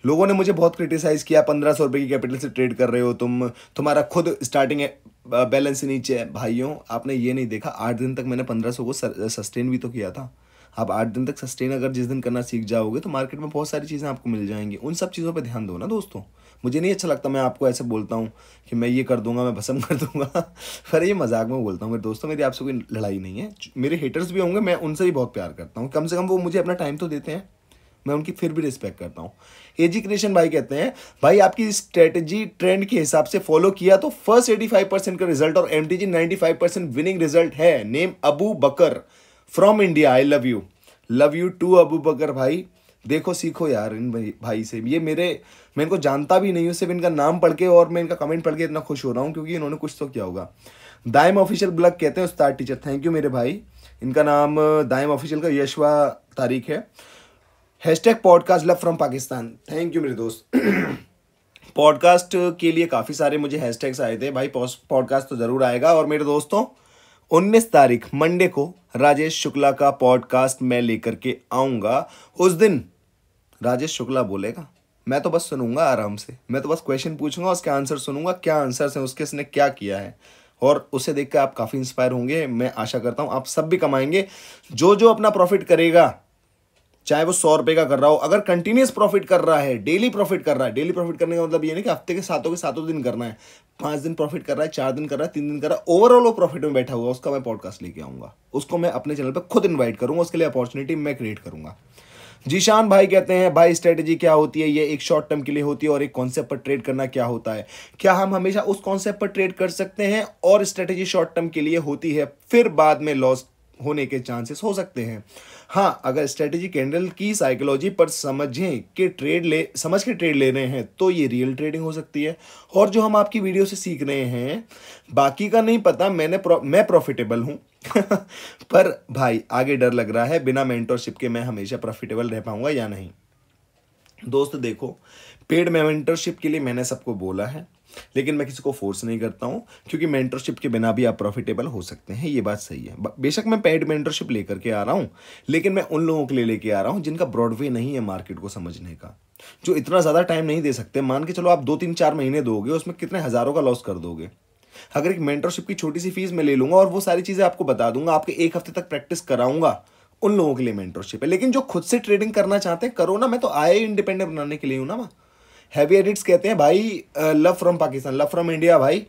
लोगों ने मुझे बहुत क्रिटिसाइज़ किया, 1500 रुपये की कैपिटल से ट्रेड कर रहे हो तुम, तुम्हारा खुद स्टार्टिंग बैलेंस नीचे है। भाइयों आपने ये नहीं देखा, 8 दिन तक मैंने 1500 को सस्टेन भी तो किया था। आप 8 दिन तक सस्टेन अगर जिस दिन करना सीख जाओगे तो मार्केट में बहुत सारी चीज़ें आपको मिल जाएंगी। उन सब चीज़ों पे ध्यान दो ना दोस्तों। मुझे नहीं अच्छा लगता मैं आपको ऐसे बोलता हूँ कि मैं ये कर दूंगा, मैं भस्म कर दूंगा। पर ये मजाक में बोलता हूँ मेरे दोस्तों, मेरी आपसे कोई लड़ाई नहीं है। मेरे हेटर्स भी होंगे, मैं उनसे भी बहुत प्यार करता हूँ, कम से कम वो मुझे अपना टाइम तो देते हैं, मैं उनकी फिर भी रिस्पेक्ट करता हूँ। एजी क्रिएशन भाई कहते हैं भाई आपकी स्ट्रेटजी ट्रेंड के हिसाब से फॉलो किया तो फर्स्ट 85% का रिजल्ट और एमटीजी 95% विनिंग रिजल्ट है। Name Abu Bakar from India, I love you too Abu Bakar भाई। देखो सीखो यार इन भाई से, ये मैं इनको जानता भी नहीं हूँ, सिर्फ इनका नाम पढ़ के और मैं इनका कमेंट पढ़ के इतना खुश हो रहा हूँ क्योंकि इन्होंने कुछ तो किया होगा। दाइम ऑफिशियल ब्लॉग कहते हैं उस्ताद टीचर, थैंक यू मेरे भाई। इनका नाम दाइम ऑफिशियल का यशवा तारीख है। Hashtag podcast love from Pakistan, thank you मेरे दोस्त। पॉडकास्ट के लिए काफ़ी सारे मुझे हैशटैग्स आए थे भाई, पॉडकास्ट तो ज़रूर आएगा। और मेरे दोस्तों 19 तारीख मंडे को राजेश शुक्ला का पॉडकास्ट मैं लेकर के आऊँगा। उस दिन राजेश शुक्ला बोलेगा, मैं तो बस सुनूंगा आराम से, मैं तो बस क्वेश्चन पूछूंगा, उसके आंसर सुनूंगा, क्या आंसर्स हैं उसके, उसने क्या किया है, और उसे देखकर आप काफ़ी इंस्पायर होंगे। मैं आशा करता हूँ आप सब भी कमाएंगे। जो जो अपना प्रॉफिट करेगा, चाहे वो 100 रुपये का कर रहा हो, अगर कंटिन्यूस प्रॉफिट कर रहा है, डेली प्रॉफिट कर रहा है, डेली प्रॉफिट करने का मतलब ये नहीं कि हफ्ते के सातों दिन करना है, 5 दिन प्रॉफिट कर रहा है, 4 दिन कर रहा है, 3 दिन कर रहा है, ओवरऑल वो प्रॉफिट में बैठा हुआ, उसका मैं पॉडकास्ट लेके आऊँगा, उसको मैं अपने चैनल पर खुद इन्वाइट करूँगा, उसके लिए अपॉर्चुनिटी मैं क्रिएट करूँगा। जीशान भाई कहते हैं भाई स्ट्रेटेजी क्या होती है, ये एक शॉर्ट टर्म के लिए होती है और एक कॉन्सेप्ट पर ट्रेड करना क्या होता है, क्या हम हमेशा उस कॉन्सेप्ट पर ट्रेड कर सकते हैं और स्ट्रेटेजी शॉर्ट टर्म के लिए होती है फिर बाद में लॉस होने के चांसेस हो सकते हैं। हाँ, अगर स्ट्रेटेजी कैंडल की साइकोलॉजी पर समझ के ट्रेड ले रहे हैं तो ये रियल ट्रेडिंग हो सकती है। और जो हम आपकी वीडियो से सीख रहे हैं, बाकी का नहीं पता, मैं प्रॉफिटेबल हूँ पर भाई आगे डर लग रहा है बिना मेंटरशिप के मैं हमेशा प्रॉफिटेबल रह पाऊंगा या नहीं। दोस्त देखो, पेड मेंटरशिप के लिए मैंने सबको बोला है, लेकिन मैं किसी को फोर्स नहीं करता हूं, क्योंकि मेंटरशिप के बिना भी आप प्रॉफिटेबल हो सकते हैं, ये बात सही है। बेशक मैं पेड मेंटरशिप लेकर के आ रहा हूं, लेकिन मैं उन लोगों के लिए लेके आ रहा हूं जिनका ब्रॉडवे नहीं है मार्केट को समझने का, जो इतना ज़्यादा टाइम नहीं दे सकते। मान के चलो आप 2 3 4 महीने दोगे, उसमें कितने हज़ारों का लॉस कर दोगे। अगर एक मेंटरशिप की छोटी सी फीस मैं ले लूंगा और वो सारी चीज़ें आपको बता दूंगा, आपके 1 हफ्ते तक प्रैक्टिस कराऊंगा, उन लोगों के लिए मेंटरशिप है। लेकिन जो खुद से ट्रेडिंग करना चाहते हैं करो ना, मैं तो आया ही इंडिपेंडेंट बनाने के लिए हूं ना। हैवी एडिट्स कहते हैं भाई love from Pakistan, love from India भाई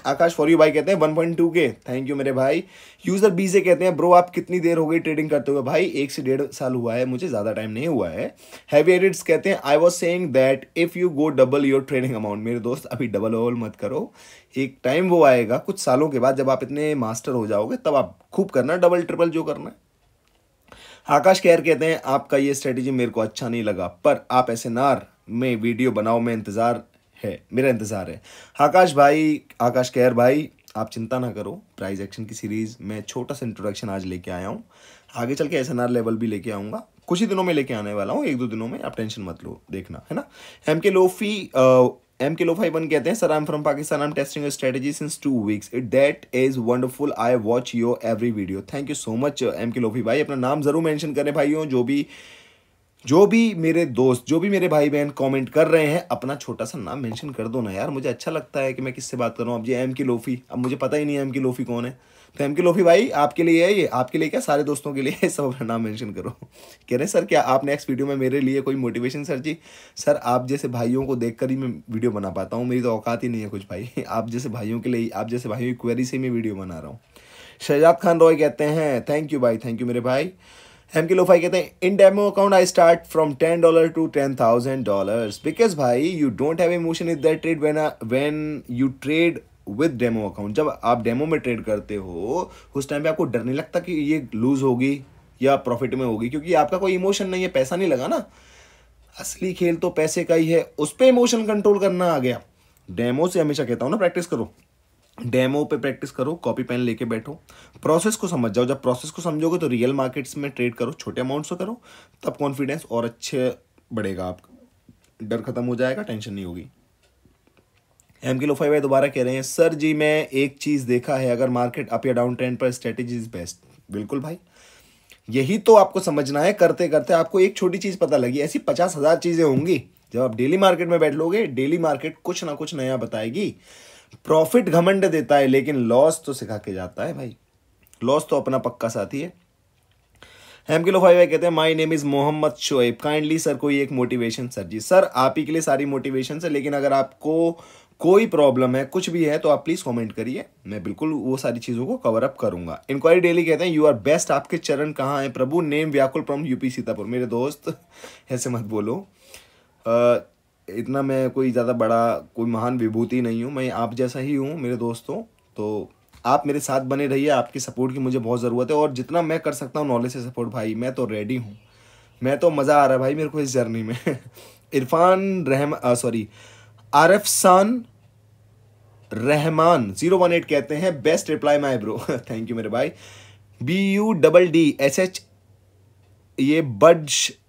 आकाश फॉर यू भाई कहते हैं 1.2 के, थैंक यू मेरे भाई। यूजर बी से कहते हैं ब्रो आप कितनी देर हो गई ट्रेडिंग करते हुए? भाई 1 से 1.5 साल हुआ है, मुझे ज़्यादा टाइम नहीं हुआ है। हैवी एडिट्स कहते हैं I was saying that if you go double your trading amount. मेरे दोस्त अभी डबल वबल मत करो, एक टाइम वो आएगा कुछ सालों के बाद जब आप इतने मास्टर हो जाओगे, तब आप खूब करना डबल ट्रिपल जो करना है। आकाश कहर कहते हैं आपका ये स्ट्रेटेजी मेरे को अच्छा नहीं लगा, पर आप ऐसे नार में वीडियो बनाओ, मेरा इंतज़ार है। आकाश कहर भाई आप चिंता ना करो, प्राइस एक्शन की सीरीज़ में छोटा सा इंट्रोडक्शन आज लेके आया हूँ, आगे चल के SNR लेवल भी लेके आऊँगा, कुछ ही दिनों में लेके आने वाला हूँ, 1-2 दिनों में, आप टेंशन मत लो, देखना है ना। MK Lo-Fi 1 कहते हैं sir I am from Pakistan, I am testing a strategy since 2 weeks, that is wonderful, I watch your every video. Thank you so much MK Lo-Fi भाई, अपना नाम जरूर मेंशन करें भाइयों, जो भी मेरे दोस्त, जो भी मेरे भाई बहन कमेंट कर रहे हैं, अपना छोटा सा नाम मेंशन कर दो ना यार, मुझे अच्छा लगता है कि मैं किससे बात कर रहा हूँ। अब ये MK Lo-Fi, अब मुझे पता ही नहीं है MK Lo-Fi कौन है, तो MK Lo-Fi भाई आपके लिए है ये, आपके लिए क्या सारे दोस्तों के लिए सब अपना नाम मेंशन करो। कह रहे सर क्या आप नेक्स्ट वीडियो में मेरे लिए कोई मोटिवेशन? सर जी, सर आप जैसे भाइयों को देखकर ही मैं वीडियो बना पाता हूँ, मेरी तो औकात ही नहीं है कुछ भाई, आप जैसे भाइयों के लिए, आप जैसे भाइयों की क्वेरी से मैं वीडियो बना रहा हूँ। शहजाद खान रॉय कहते हैं थैंक यू भाई, थैंक यू मेरे भाई। MK Lo-Fi कहते हैं in demo account I start from $10 to $10,000 because भाई you don't have emotion in that trade when you trade with demo account. जब आप डेमो में ट्रेड करते हो उस टाइम पे आपको डर नहीं लगता कि ये लूज होगी या प्रॉफिट में होगी, क्योंकि आपका कोई इमोशन नहीं है, पैसा नहीं लगा ना। असली खेल तो पैसे का ही है, उस पर इमोशन कंट्रोल करना आ गया। डेमो से हमेशा कहता हूँ ना प्रैक्टिस करो, डेमो पे प्रैक्टिस करो, कॉपी पेन लेके बैठो, प्रोसेस को समझ जाओ। जब प्रोसेस को समझोगे तो रियल मार्केट्स में ट्रेड करो, छोटे अमाउंट से करो, तब कॉन्फिडेंस और अच्छे बढ़ेगा आपका, डर खत्म हो जाएगा, टेंशन नहीं होगी। MK Lo-Fi भाई दोबारा कह रहे हैं सर जी मैं एक चीज़ देखा है, अगर मार्केट अप या डाउन ट्रेंड पर स्ट्रेटेजी इज बेस्ट। बिल्कुल भाई, यही तो आपको समझना है। करते करते आपको एक छोटी चीज़ पता लगी, ऐसी 50,000 चीज़ें होंगी। जब आप डेली मार्केट में बैठ लोगे, डेली मार्केट कुछ ना कुछ नया बताएगी। प्रॉफिट घमंड देता है, लेकिन लॉस तो सिखा के जाता है भाई, लॉस तो अपना पक्का साथी है। MK Lo-Fi भाई कहते हैं my name is Mohammad Shoaib, kindly sir कोई एक मोटिवेशन। सर जी, सर आप ही के लिए सारी मोटिवेशन है, लेकिन अगर आपको कोई प्रॉब्लम है, कुछ भी है, तो आप प्लीज कमेंट करिए, मैं बिल्कुल वो सारी चीजों को कवर अप करूंगा। इंक्वायरी डेली कहते हैं यू आर बेस्ट, आपके चरण कहाँ हैं प्रभु? नेम व्याकुल फ्रॉम UP सीतापुर। मेरे दोस्त ऐसे मत बोलो, इतना मैं कोई ज़्यादा बड़ा कोई महान विभूति नहीं हूँ, मैं आप जैसा ही हूँ मेरे दोस्तों। तो आप मेरे साथ बने रहिए, आपकी सपोर्ट की मुझे बहुत ज़रूरत है, और जितना मैं कर सकता हूँ नॉलेज से सपोर्ट भाई, मैं तो रेडी हूँ, मैं तो मज़ा आ रहा है भाई मेरे को इस जर्नी में। आरफसान रहमान 018 कहते हैं best reply my bro. Thank you मेरे भाई। BUDDSH ये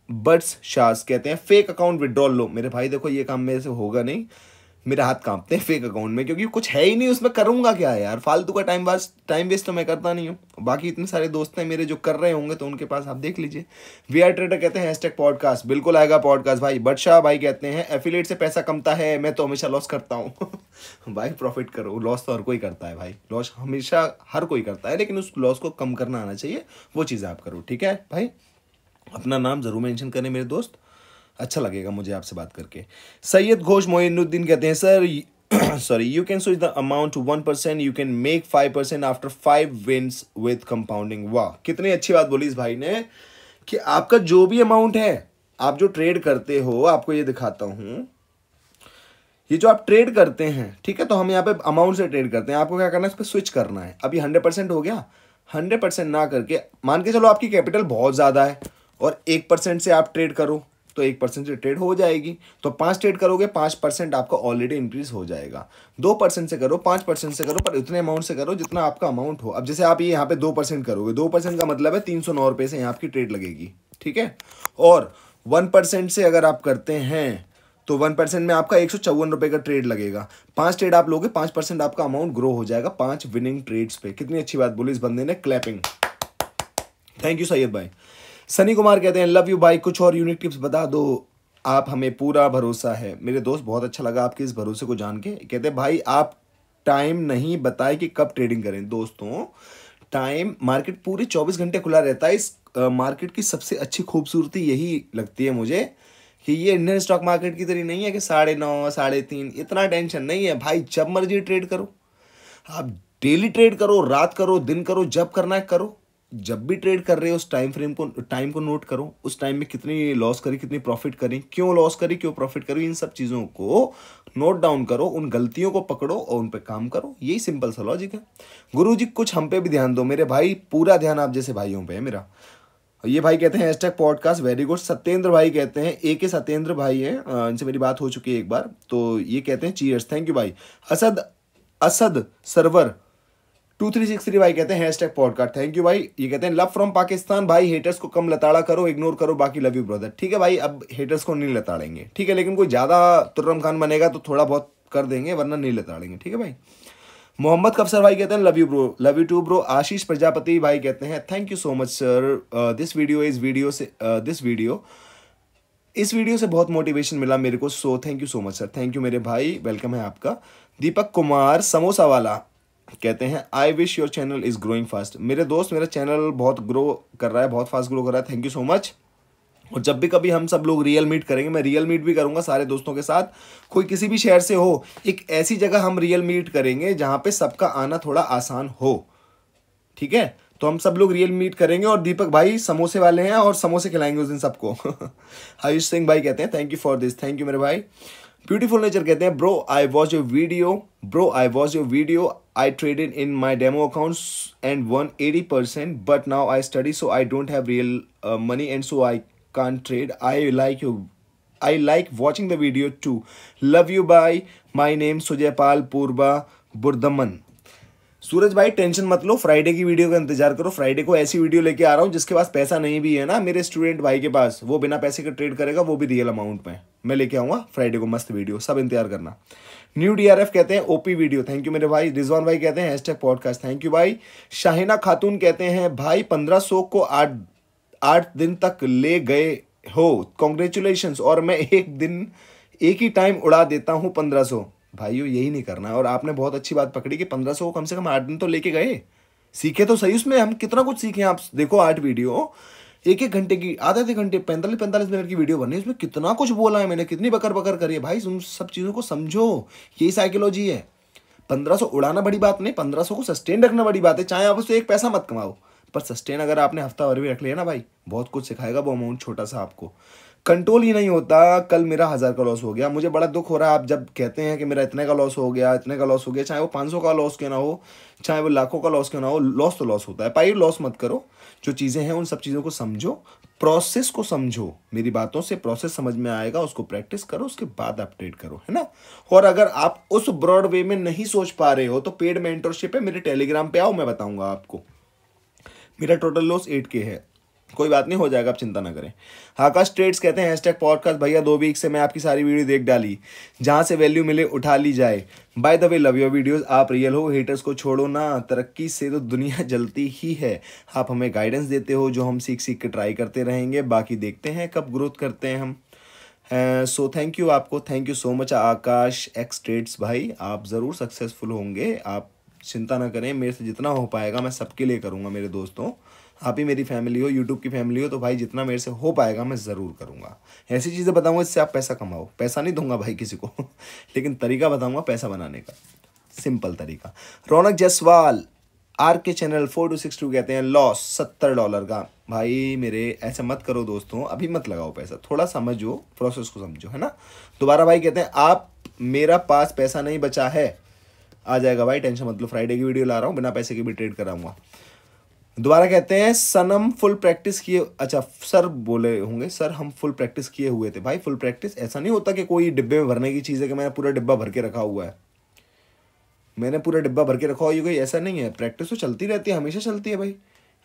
बड्स शास कहते हैं फेक अकाउंट विड्रॉल लो। मेरे भाई देखो ये काम मेरे से होगा नहीं, मेरे हाथ कांपते हैं फेक अकाउंट में, क्योंकि कुछ है ही नहीं उसमें, करूंगा क्या यार, फालतू का टाइम वेस्ट तो मैं करता नहीं हूँ। बाकी इतने सारे दोस्त हैं मेरे जो कर रहे होंगे, तो उनके पास आप देख लीजिए। VR ट्रेडर कहते हैं #पॉडकास्ट, बिल्कुल आएगा पॉडकास्ट भाई। बटशाह भाई कहते हैं एफिलिएट से पैसा कमता है, मैं तो हमेशा लॉस करता हूँ। भाई प्रॉफिट करो, लॉस तो हर कोई करता है भाई, लॉस हमेशा हर कोई करता है, लेकिन उस लॉस को कम करना आना चाहिए, वो चीज़ आप करो, ठीक है भाई। अपना नाम जरूर मेंशन करें मेरे दोस्त, अच्छा लगेगा मुझे आपसे बात करके। सैयद घोष मोइनुद्दीन कहते हैं sir sorry you can switch the amount to 1%, you can make 5% after 5 wins with compounding. वाह, कितनी अच्छी बात बोली इस भाई ने, कि आपका जो भी अमाउंट है, आप जो ट्रेड करते हो, आपको ये दिखाता हूं, ये जो आप ट्रेड करते हैं, ठीक है, तो हम यहाँ पे अमाउंट से ट्रेड करते हैं, आपको क्या करना है, इस पर स्विच करना है। अभी 100% हो गया, 100% ना करके, मान के चलो आपकी कैपिटल बहुत ज़्यादा है और 1% से आप ट्रेड करो तो 1% से ट्रेड हो जाएगी, तो 5 ट्रेड करोगे 5% आपका ऑलरेडी इंक्रीज हो जाएगा। 2% से करो, 5% से करो, पर उतने अमाउंट से करो जितना आपका अमाउंट हो। अब जैसे आप ये यहाँ पे 2% करोगे, 2% का मतलब है 309 रुपये से यहाँ आपकी ट्रेड लगेगी, ठीक है। और 1% से अगर आप करते हैं तो 1% में आपका 154 रुपये का ट्रेड लगेगा। 5 ट्रेड आप लोगे, 5% आपका अमाउंट ग्रो हो जाएगा 5 विनिंग ट्रेड्स पे। कितनी अच्छी बात बोली इस बंदे ने, क्लैपिंग। थैंक यू सैयद भाई। सनी कुमार कहते हैं लव यू भाई, कुछ और यूनिक टिप्स बता दो, आप हमें पूरा भरोसा है। मेरे दोस्त बहुत अच्छा लगा आपके इस भरोसे को जान के। कहते हैं भाई आप टाइम नहीं बताए कि कब ट्रेडिंग करें। दोस्तों टाइम, मार्केट पूरे 24 घंटे खुला रहता है। इस मार्केट की सबसे अच्छी खूबसूरती यही लगती है मुझे कि ये इंडियन स्टॉक मार्केट की तरह नहीं है कि 9:30 3:30, इतना टेंशन नहीं है भाई। जब मर्जी ट्रेड करो, आप डेली ट्रेड करो, रात करो, दिन करो, जब करना है करो। जब भी ट्रेड कर रहे हो उस टाइम को नोट करो, उस टाइम में कितनी लॉस करी, कितनी प्रॉफिट करी, क्यों लॉस करी, क्यों प्रॉफिट करी, इन सब चीज़ों को नोट डाउन करो, उन गलतियों को पकड़ो और उन पे काम करो। यही सिंपल सा लॉजिक है। गुरुजी कुछ हम पे भी ध्यान दो मेरे भाई, पूरा ध्यान आप जैसे भाइयों पे है मेरा। ये भाई कहते हैं #पॉडकास्ट वेरी गुड। सत्येंद्र भाई कहते हैं, के सत्येंद्र भाई हैं, इनसे मेरी बात हो चुकी है एक बार, तो ये कहते हैं चीयर्स, थैंक यू भाई। असद सरवर 2363 भाई कहते हैं #पॉडकास्ट, थैंक यू भाई। ये कहते हैं लव फ्रॉम पाकिस्तान भाई, हेटर्स को कम लताड़ा करो, इग्नोर करो, बाकी लव यू ब्रदर। ठीक है भाई, अब हेटर्स को नहीं लताड़ेंगे, ठीक है, लेकिन कोई ज़्यादा तुर्रम खान बनेगा तो थोड़ा बहुत कर देंगे, वरना नहीं लताड़ेंगे, ठीक है भाई। मोहम्मद कफसर भाई कहते हैं love you bro, love you too bro. Ashish Prajapati भाई कहते हैं thank you so much sir, this video से बहुत मोटिवेशन मिला मेरे को, so thank you so much sir, thank you मेरे भाई, वेलकम है आपका। दीपक कुमार समोसा वाला कहते हैं I wish your channel is growing fast. मेरे दोस्त मेरा चैनल बहुत ग्रो कर रहा है, बहुत फास्ट ग्रो कर रहा है, थैंक यू सो मच। और जब भी कभी हम सब लोग रियल मीट करेंगे, मैं रियल मीट भी करूंगा सारे दोस्तों के साथ, कोई किसी भी शहर से हो, एक ऐसी जगह हम रियल मीट करेंगे जहां पे सबका आना थोड़ा आसान हो, ठीक है। तो हम सब लोग रियल मीट करेंगे और दीपक भाई समोसे वाले हैं और समोसे खिलाएंगे उस दिन सबको। आयुष सिंह भाई कहते हैं thank you for this, thank you मेरे भाई। ब्यूटीफुल नेचर कहते हैं bro I watch your video, I traded in my demo accounts and one 80%, but now I study so I don't have real money and so I can't trade. I like watching the video too. Love you bye. My name सुजयपाल पूर्वा बुर्दमन। सूरज भाई tension मत लो, Friday की video का इंतजार करो। Friday को ऐसी video लेके आ रहा हूँ जिसके पास पैसा नहीं भी है ना, मेरे स्टूडेंट भाई के पास, वो बिना पैसे के ट्रेड करेगा, वो भी रियल अमाउंट में मैं लेके आऊंगा फ्राइडे को, मस्त वीडियो, सब इंतजार करना। न्यू DRF कहते हैं ओपी वीडियो, थैंक यू मेरे भाई। रिजवान भाई कहते हैं #पॉडकास्ट, थैंक यू भाई। शाहिना खातून कहते हैं भाई 1500 को 8 दिन तक ले गए हो, कॉन्ग्रेचुलेशंस, और मैं एक ही टाइम उड़ा देता हूँ 1500। भाइयों यही नहीं करना है। और आपने बहुत अच्छी बात पकड़ी कि 1500 को कम से कम 8 दिन तो लेके गए, सीखे तो सही। उसमें हम कितना कुछ सीखे, आप देखो 8 वीडियो, 1 घंटे की, आधे घंटे, 45 मिनट की वीडियो बनी, उसमें कितना कुछ बोला है मैंने, कितनी बकर बकर करी है भाई। उन सब चीज़ों को समझो, यही साइकोलॉजी है। 1500 उड़ाना बड़ी बात नहीं, 1500 को सस्टेन रखना बड़ी बात है। चाहे आप उससे एक पैसा मत कमाओ, पर सस्टेन अगर आपने हफ्ता भर भी रख लिया ना भाई, बहुत कुछ सिखाएगा वो अमाउंट छोटा सा आपको। कंट्रोल ही नहीं होता। कल मेरा 1000 का लॉस हो गया, मुझे बड़ा दुख हो रहा है। आप जब कहते हैं कि मेरा इतने का लॉस हो गया, इतने का लॉस हो गया, चाहे वो 500 का लॉस क्यों ना हो, चाहे वो लाखों का लॉस क्यों ना हो, लॉस तो लॉस होता है भाई। लॉस मत करो, जो चीज़ें हैं उन सब चीज़ों को समझो, प्रोसेस को समझो। मेरी बातों से प्रोसेस समझ में आएगा, उसको प्रैक्टिस करो, उसके बाद आप ट्रेड करो, है ना। और अगर आप उस ब्रॉड वे में नहीं सोच पा रहे हो तो पेड मेंटरशिप है, मेरे टेलीग्राम पे आओ, मैं बताऊंगा आपको। मेरा टोटल लॉस 8K है, कोई बात नहीं, हो जाएगा, आप चिंता ना करें। आकाश ट्रेड्स कहते हैं #पॉडकास्ट भैया 2 वीक से मैं आपकी सारी वीडियो देख डाली, जहां से वैल्यू मिले उठा ली जाए। By the way love your videos, आप रियल हो, हेटर्स को छोड़ो ना, तरक्की से तो दुनिया जलती ही है। आप हमें गाइडेंस देते हो जो हम सीख के ट्राई करते रहेंगे, बाकी देखते हैं कब ग्रोथ करते हैं हम। सो थैंक यू आपको, thank you so much Akash X Trades भाई, आप ज़रूर सक्सेसफुल होंगे, आप चिंता ना करें। मेरे से जितना हो पाएगा मैं सबके लिए करूँगा मेरे दोस्तों। आप ही मेरी फैमिली हो, यूट्यूब की फैमिली हो, तो भाई जितना मेरे से हो पाएगा मैं ज़रूर करूँगा। ऐसी चीज़ें बताऊँगा जिससे आप पैसा कमाओ। पैसा नहीं दूंगा भाई किसी को लेकिन तरीका बताऊँगा पैसा बनाने का, सिंपल तरीका। रौनक जायसवाल RK चैनल 4262 कहते हैं लॉस $70 का। भाई मेरे ऐसे मत करो दोस्तों, अभी मत लगाओ पैसा, थोड़ा समझो, प्रोसेस को समझो, है ना। दोबारा भाई कहते हैं आप मेरा पास पैसा नहीं बचा है, आ जाएगा भाई, टेंशन मत लो, फ्राइडे की वीडियो ला रहा हूँ, बिना पैसे के भी ट्रेड कराऊंगा। दोबारा कहते हैं सनम फुल प्रैक्टिस किए, अच्छा सर बोले होंगे सर हम फुल प्रैक्टिस किए हुए थे। भाई फुल प्रैक्टिस ऐसा नहीं होता कि कोई डिब्बे में भरने की चीज़ है कि मैंने पूरा डिब्बा भर के रखा हुआ है, मैंने पूरा डिब्बा भर के रखा हुआ, ये कोई ऐसा नहीं है। प्रैक्टिस तो चलती रहती है, हमेशा चलती है भाई,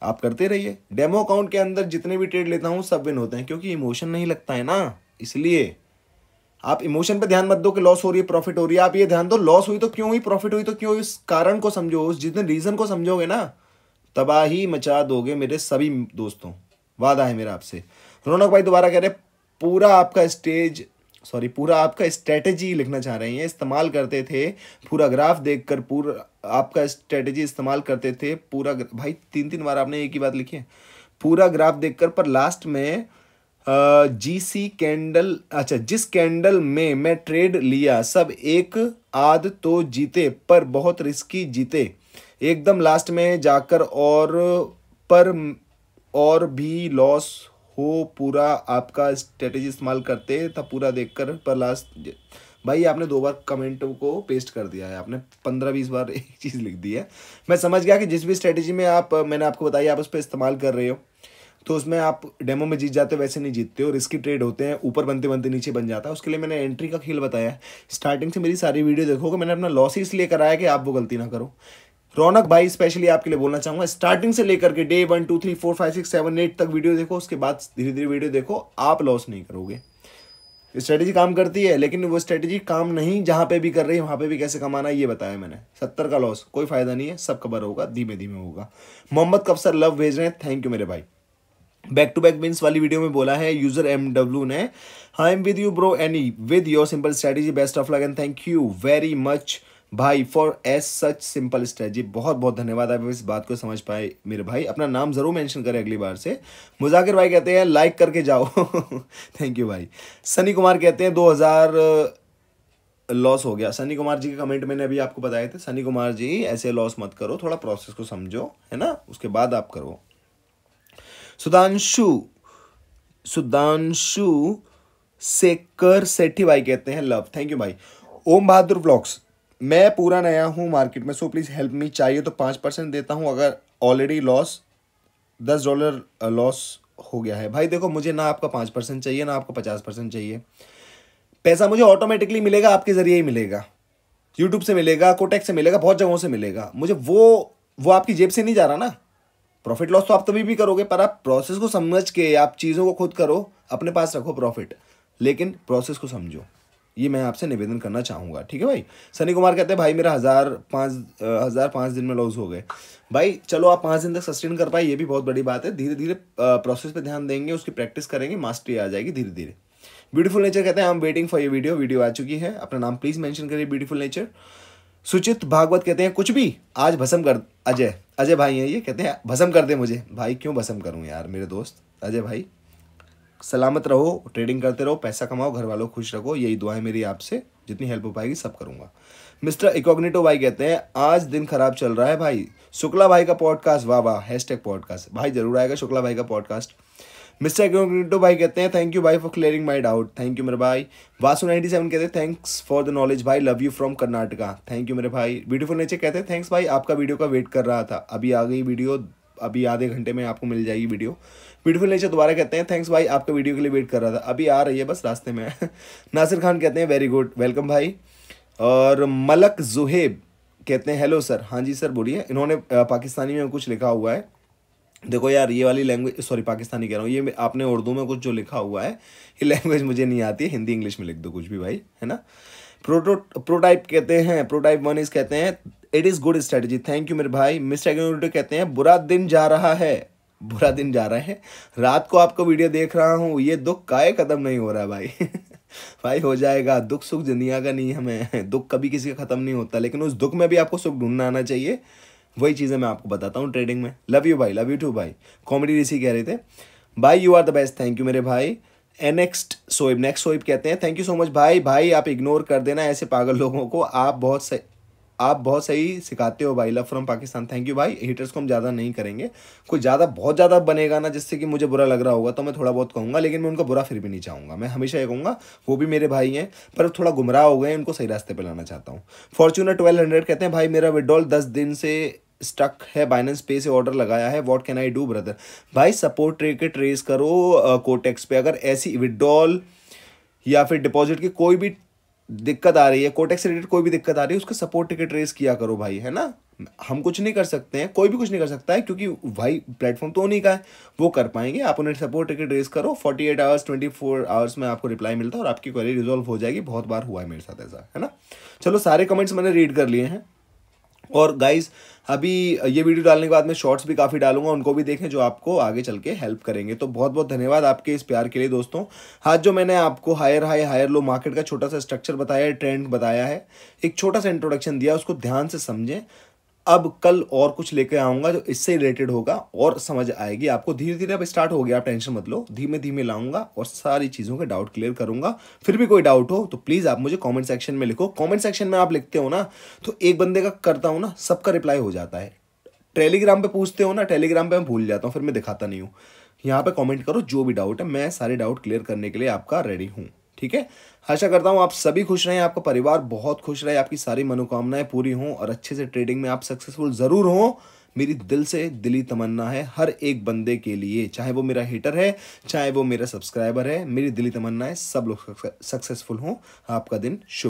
आप करते रहिए। डेमो अकाउंट के अंदर जितने भी ट्रेड लेता हूँ सब विन होते हैं, क्योंकि इमोशन नहीं लगता है ना, इसलिए। आप इमोशन पे ध्यान मत दो कि लॉस हो रही है प्रॉफिट हो रही है, आप ये ध्यान दो लॉस हुई तो क्यों हुई, प्रॉफिट हुई तो क्यों हुई, इस कारण को समझो, उस जितने रीजन को समझोगे ना तबाही मचा दोगे मेरे सभी दोस्तों, वादा है मेरा आपसे। रौनक भाई दोबारा कह रहे पूरा आपका स्टेज सॉरी पूरा आपका स्ट्रेटेजी लिखना चाह रहे हैं, इस्तेमाल करते थे पूरा ग्राफ देखकर, पूरा आपका स्ट्रेटेजी इस्तेमाल करते थे पूरा भाई 3 बार आपने एक ही बात लिखी है, पूरा ग्राफ देखकर, पर लास्ट में जीसी कैंडल, अच्छा जिस कैंडल में मैं ट्रेड लिया सब एक आध तो जीते पर बहुत रिस्की जीते, एकदम लास्ट में जाकर पर और भी लॉस हो, पूरा आपका स्ट्रेटेजी इस्तेमाल करते था पूरा देखकर पर लास्ट। भाई आपने 2 बार कमेंट को पेस्ट कर दिया है, आपने 15-20 बार एक चीज़ लिख दी है। मैं समझ गया कि जिस भी स्ट्रेटेजी में मैंने आपको बताई आप उस पर इस्तेमाल कर रहे हो तो उसमें आप डेमो में जीत जाते हो, वैसे नहीं जीतते हो, रिस्की ट्रेड होते हैं, ऊपर बनते बनते नीचे बन जाता है। उसके लिए मैंने एंट्री का खेल बताया है, स्टार्टिंग से मेरी सारी वीडियो देखोगे, मैंने अपना लॉस ही इसलिए कराया कि आप वो गलती ना करो। रौनक भाई स्पेशली आपके लिए बोलना चाहूंगा, स्टार्टिंग से लेकर के डे 1 2 3 4 5 6 7 8 तक वीडियो देखो, उसके बाद धीरे धीरे वीडियो देखो, आप लॉस नहीं करोगे। स्ट्रेटेजी काम करती है, लेकिन वो स्ट्रेटेजी काम नहीं जहां पे भी कर रही है वहां पे भी कैसे कमाना है ये बताया मैंने। 70 का लॉस कोई फायदा नहीं है, सब कवर होगा, धीमे धीमे होगा। मोहम्मद कफसर लव भेज रहे हैं, थैंक यू मेरे भाई। बैक टू बैक विंस वाली वीडियो में बोला है यूजर MW ने, I am with you bro any with your simple strategy, best of luck and thank you very much भाई for as such simple strategy. बहुत बहुत धन्यवाद, आप इस बात को समझ पाए मेरे भाई। अपना नाम जरूर मेंशन करें अगली बार से। मुजाकिर भाई कहते हैं लाइक करके जाओ थैंक यू भाई। सनी कुमार कहते हैं 2000 लॉस हो गया। सनी कुमार जी के कमेंट मैंने अभी आपको बताए थे। सनी कुमार जी ऐसे लॉस मत करो, थोड़ा प्रोसेस को समझो, है ना, उसके बाद आप करो। सुधांशु शेखर सेठी भाई कहते हैं लव, थैंक यू भाई। ओम बहादुर व्लॉग्स, मैं पूरा नया हूँ मार्केट में, सो प्लीज़ हेल्प मी, चाहिए तो 5% देता हूँ, अगर ऑलरेडी लॉस $10 लॉस हो गया है। भाई देखो मुझे ना आपका 5% चाहिए ना आपको 50% चाहिए, पैसा मुझे ऑटोमेटिकली मिलेगा, आपके ज़रिए ही मिलेगा, यूट्यूब से मिलेगा, कोटेक से मिलेगा, बहुत जगहों से मिलेगा मुझे, वो आपकी जेब से नहीं जा रहा ना। प्रॉफिट लॉस तो आप तभी भी करोगे, पर आप प्रोसेस को समझ के आप चीज़ों को खुद करो, अपने पास रखो प्रॉफिट, लेकिन प्रोसेस को समझो, ये मैं आपसे निवेदन करना चाहूँगा, ठीक है भाई। सनी कुमार कहते हैं भाई मेरा 1005 दिन में लॉस हो गए। भाई चलो आप 5 दिन तक सस्टेन कर पाए, ये भी बहुत बड़ी बात है, धीरे धीरे प्रोसेस पे ध्यान देंगे, उसकी प्रैक्टिस करेंगे, मास्टरी आ जाएगी धीरे धीरे। ब्यूटीफुल नेचर कहते हैं I am waiting for your video आ चुकी है, अपना नाम प्लीज़ मेंशन करिए ब्यूटीफुल नेचर। सुचित भागवत कहते हैं कुछ भी आज भस्म कर, अजय भाई हैं ये, कहते हैं भस्म कर दे मुझे। भाई क्यों भस्म करूं यार मेरे दोस्त अजय भाई, सलामत रहो, ट्रेडिंग करते रहो, पैसा कमाओ, घर वालों को खुश रखो, यही दुआ है मेरी आपसे, जितनी हेल्प हो पाएगी सब करूंगा। मिस्टर इकोग्निटो भाई कहते हैं आज दिन खराब चल रहा है भाई, शुक्ला भाई का पॉडकास्ट, वाह वाह, #पॉडकास्ट भाई जरूर आएगा शुक्ला भाई का पॉडकास्ट। मिस्टर इकोग्निटो भाई कहते हैं थैंक यू भाई for clearing my doubt, thank you मेरे भाई। वासु 97 कहते हैं थैंक्स फॉर द नॉलेज भाई, love you from Karnataka, thank you मेरे भाई। ब्यूटीफुल नेचर कहते हैं थैंक्स भाई, आपका वीडियो का वेट कर रहा था, अभी आ गई वीडियो, अभी आधे घंटे में आपको मिल जाएगी वीडियो। ब्यूटीफुल नेचर दोबारा कहते हैं थैंक्स भाई, आपका वीडियो के लिए वेट कर रहा था, अभी आ रही है बस रास्ते में नासिर खान कहते हैं वेरी गुड, वेलकम भाई। और मलक जुहेब कहते हैं हेलो सर, हाँ जी सर बोलिए। इन्होंने पाकिस्तानी में कुछ लिखा हुआ है, देखो यार ये वाली लैंग्वेज, सॉरी पाकिस्तानी कह रहा हूँ, ये आपने उर्दू में कुछ जो लिखा हुआ है ये लैंग्वेज मुझे नहीं आती है, हिंदी इंग्लिश में लिख दो कुछ भी भाई, है ना। प्रोटाइप कहते हैं, प्रोटाइप 1 कहते हैं it is good strategy, thank you मेरे भाई। मिस्टर एग्रीमेंट कहते हैं बुरा दिन जा रहा है, बुरा दिन जा रहा है, रात को आपको वीडियो देख रहा हूँ, ये दुख काहे खत्म नहीं हो रहा भाई भाई हो जाएगा, दुख सुख दुनिया का नहीं, हमें दुख कभी किसी का खत्म नहीं होता, लेकिन उस दुख में भी आपको सुख ढूंढना आना चाहिए, वही चीज़ें मैं आपको बताता हूँ ट्रेडिंग में। लव यू भाई, लव यू टू भाई। कॉमेडी ऋषि कह रहे थे भाई you are the best, thank you मेरे भाई। नेक्स्ट सोइब कहते हैं थैंक यू सो मच भाई आप इग्नोर कर देना ऐसे पागल लोगों को, आप बहुत सही सिखाते हो भाई, love from Pakistan, thank you भाई। हिटर्स को हम ज़्यादा नहीं करेंगे, कोई बहुत ज़्यादा बनेगा ना जिससे कि मुझे बुरा लग रहा होगा तो मैं थोड़ा बहुत कहूँगा, लेकिन मैं उनको बुरा फिर भी नहीं चाहूँगा, मैं हमेशा ये कहूँगा वो भी मेरे भाई हैं, पर थोड़ा गुमराह हो गए, उनको सही रास्ते पर लाना चाहता हूँ। फॉर्चूनर 1200 कहते हैं भाई मेरा विड्रॉल 10 दिन से स्टक है, बाइनेंस पे से ऑर्डर लगाया है, what can I do brother? भाई सपोर्ट के ट्रेस करो कोटेक्स पे। अगर ऐसी विड्रॉल या फिर डिपॉजिट की कोई भी दिक्कत आ रही है, कोटेक्स से रिलेटेड कोई भी दिक्कत आ रही है, उसका सपोर्ट टिकट रेस किया करो भाई, है ना। हम कुछ नहीं कर सकते हैं, कोई भी कुछ नहीं कर सकता है, क्योंकि भाई प्लेटफॉर्म तो उन्हीं का है, वो कर पाएंगे। आप उन्हें सपोर्ट टिकट रेस करो, 48 आवर्स 24 आवर्स में आपको रिप्लाई मिलता है और आपकी क्वेरी रिजॉल्व हो जाएगी। बहुत बार हुआ है मेरे साथ ऐसा, है ना। चलो सारे कमेंट्स मैंने रीड कर लिए हैं। और गाइज अभी ये वीडियो डालने के बाद मैं शॉर्ट्स भी काफ़ी डालूंगा, उनको भी देखें, जो आपको आगे चल के हेल्प करेंगे। तो बहुत बहुत धन्यवाद आपके इस प्यार के लिए दोस्तों। आज जो मैंने आपको higher high higher low market का छोटा सा स्ट्रक्चर बताया है, ट्रेंड बताया है, एक छोटा सा इंट्रोडक्शन दिया, उसको ध्यान से समझें। अब कल और कुछ लेके आऊंगा जो इससे रिलेटेड होगा और समझ आएगी आपको। धीरे धीरे अब स्टार्ट हो गया, आप टेंशन मत लो, धीमे धीमे लाऊंगा और सारी चीज़ों के डाउट क्लियर करूंगा। फिर भी कोई डाउट हो तो प्लीज़ आप मुझे कमेंट सेक्शन में लिखो। कमेंट सेक्शन में आप लिखते हो ना तो एक बंदे का करता हूँ ना, सबका रिप्लाई हो जाता है। टेलीग्राम पे पूछते हो ना, टेलीग्राम पे मैं भूल जाता हूँ, फिर मैं दिखाता नहीं हूँ। यहाँ पे कमेंट करो, जो भी डाउट है मैं सारे डाउट क्लियर करने के लिए आपका रेडी हूँ, ठीक है। आशा करता हूँ आप सभी खुश रहें, आपका परिवार बहुत खुश रहे, आपकी सारी मनोकामनाएं पूरी हों और अच्छे से ट्रेडिंग में आप सक्सेसफुल ज़रूर हों। मेरी दिल से दिली तमन्ना है हर एक बंदे के लिए, चाहे वो मेरा हेटर है, चाहे वो मेरा सब्सक्राइबर है, मेरी दिली तमन्ना है सब लोग सक्सेसफुल हों। आपका दिन शुभ।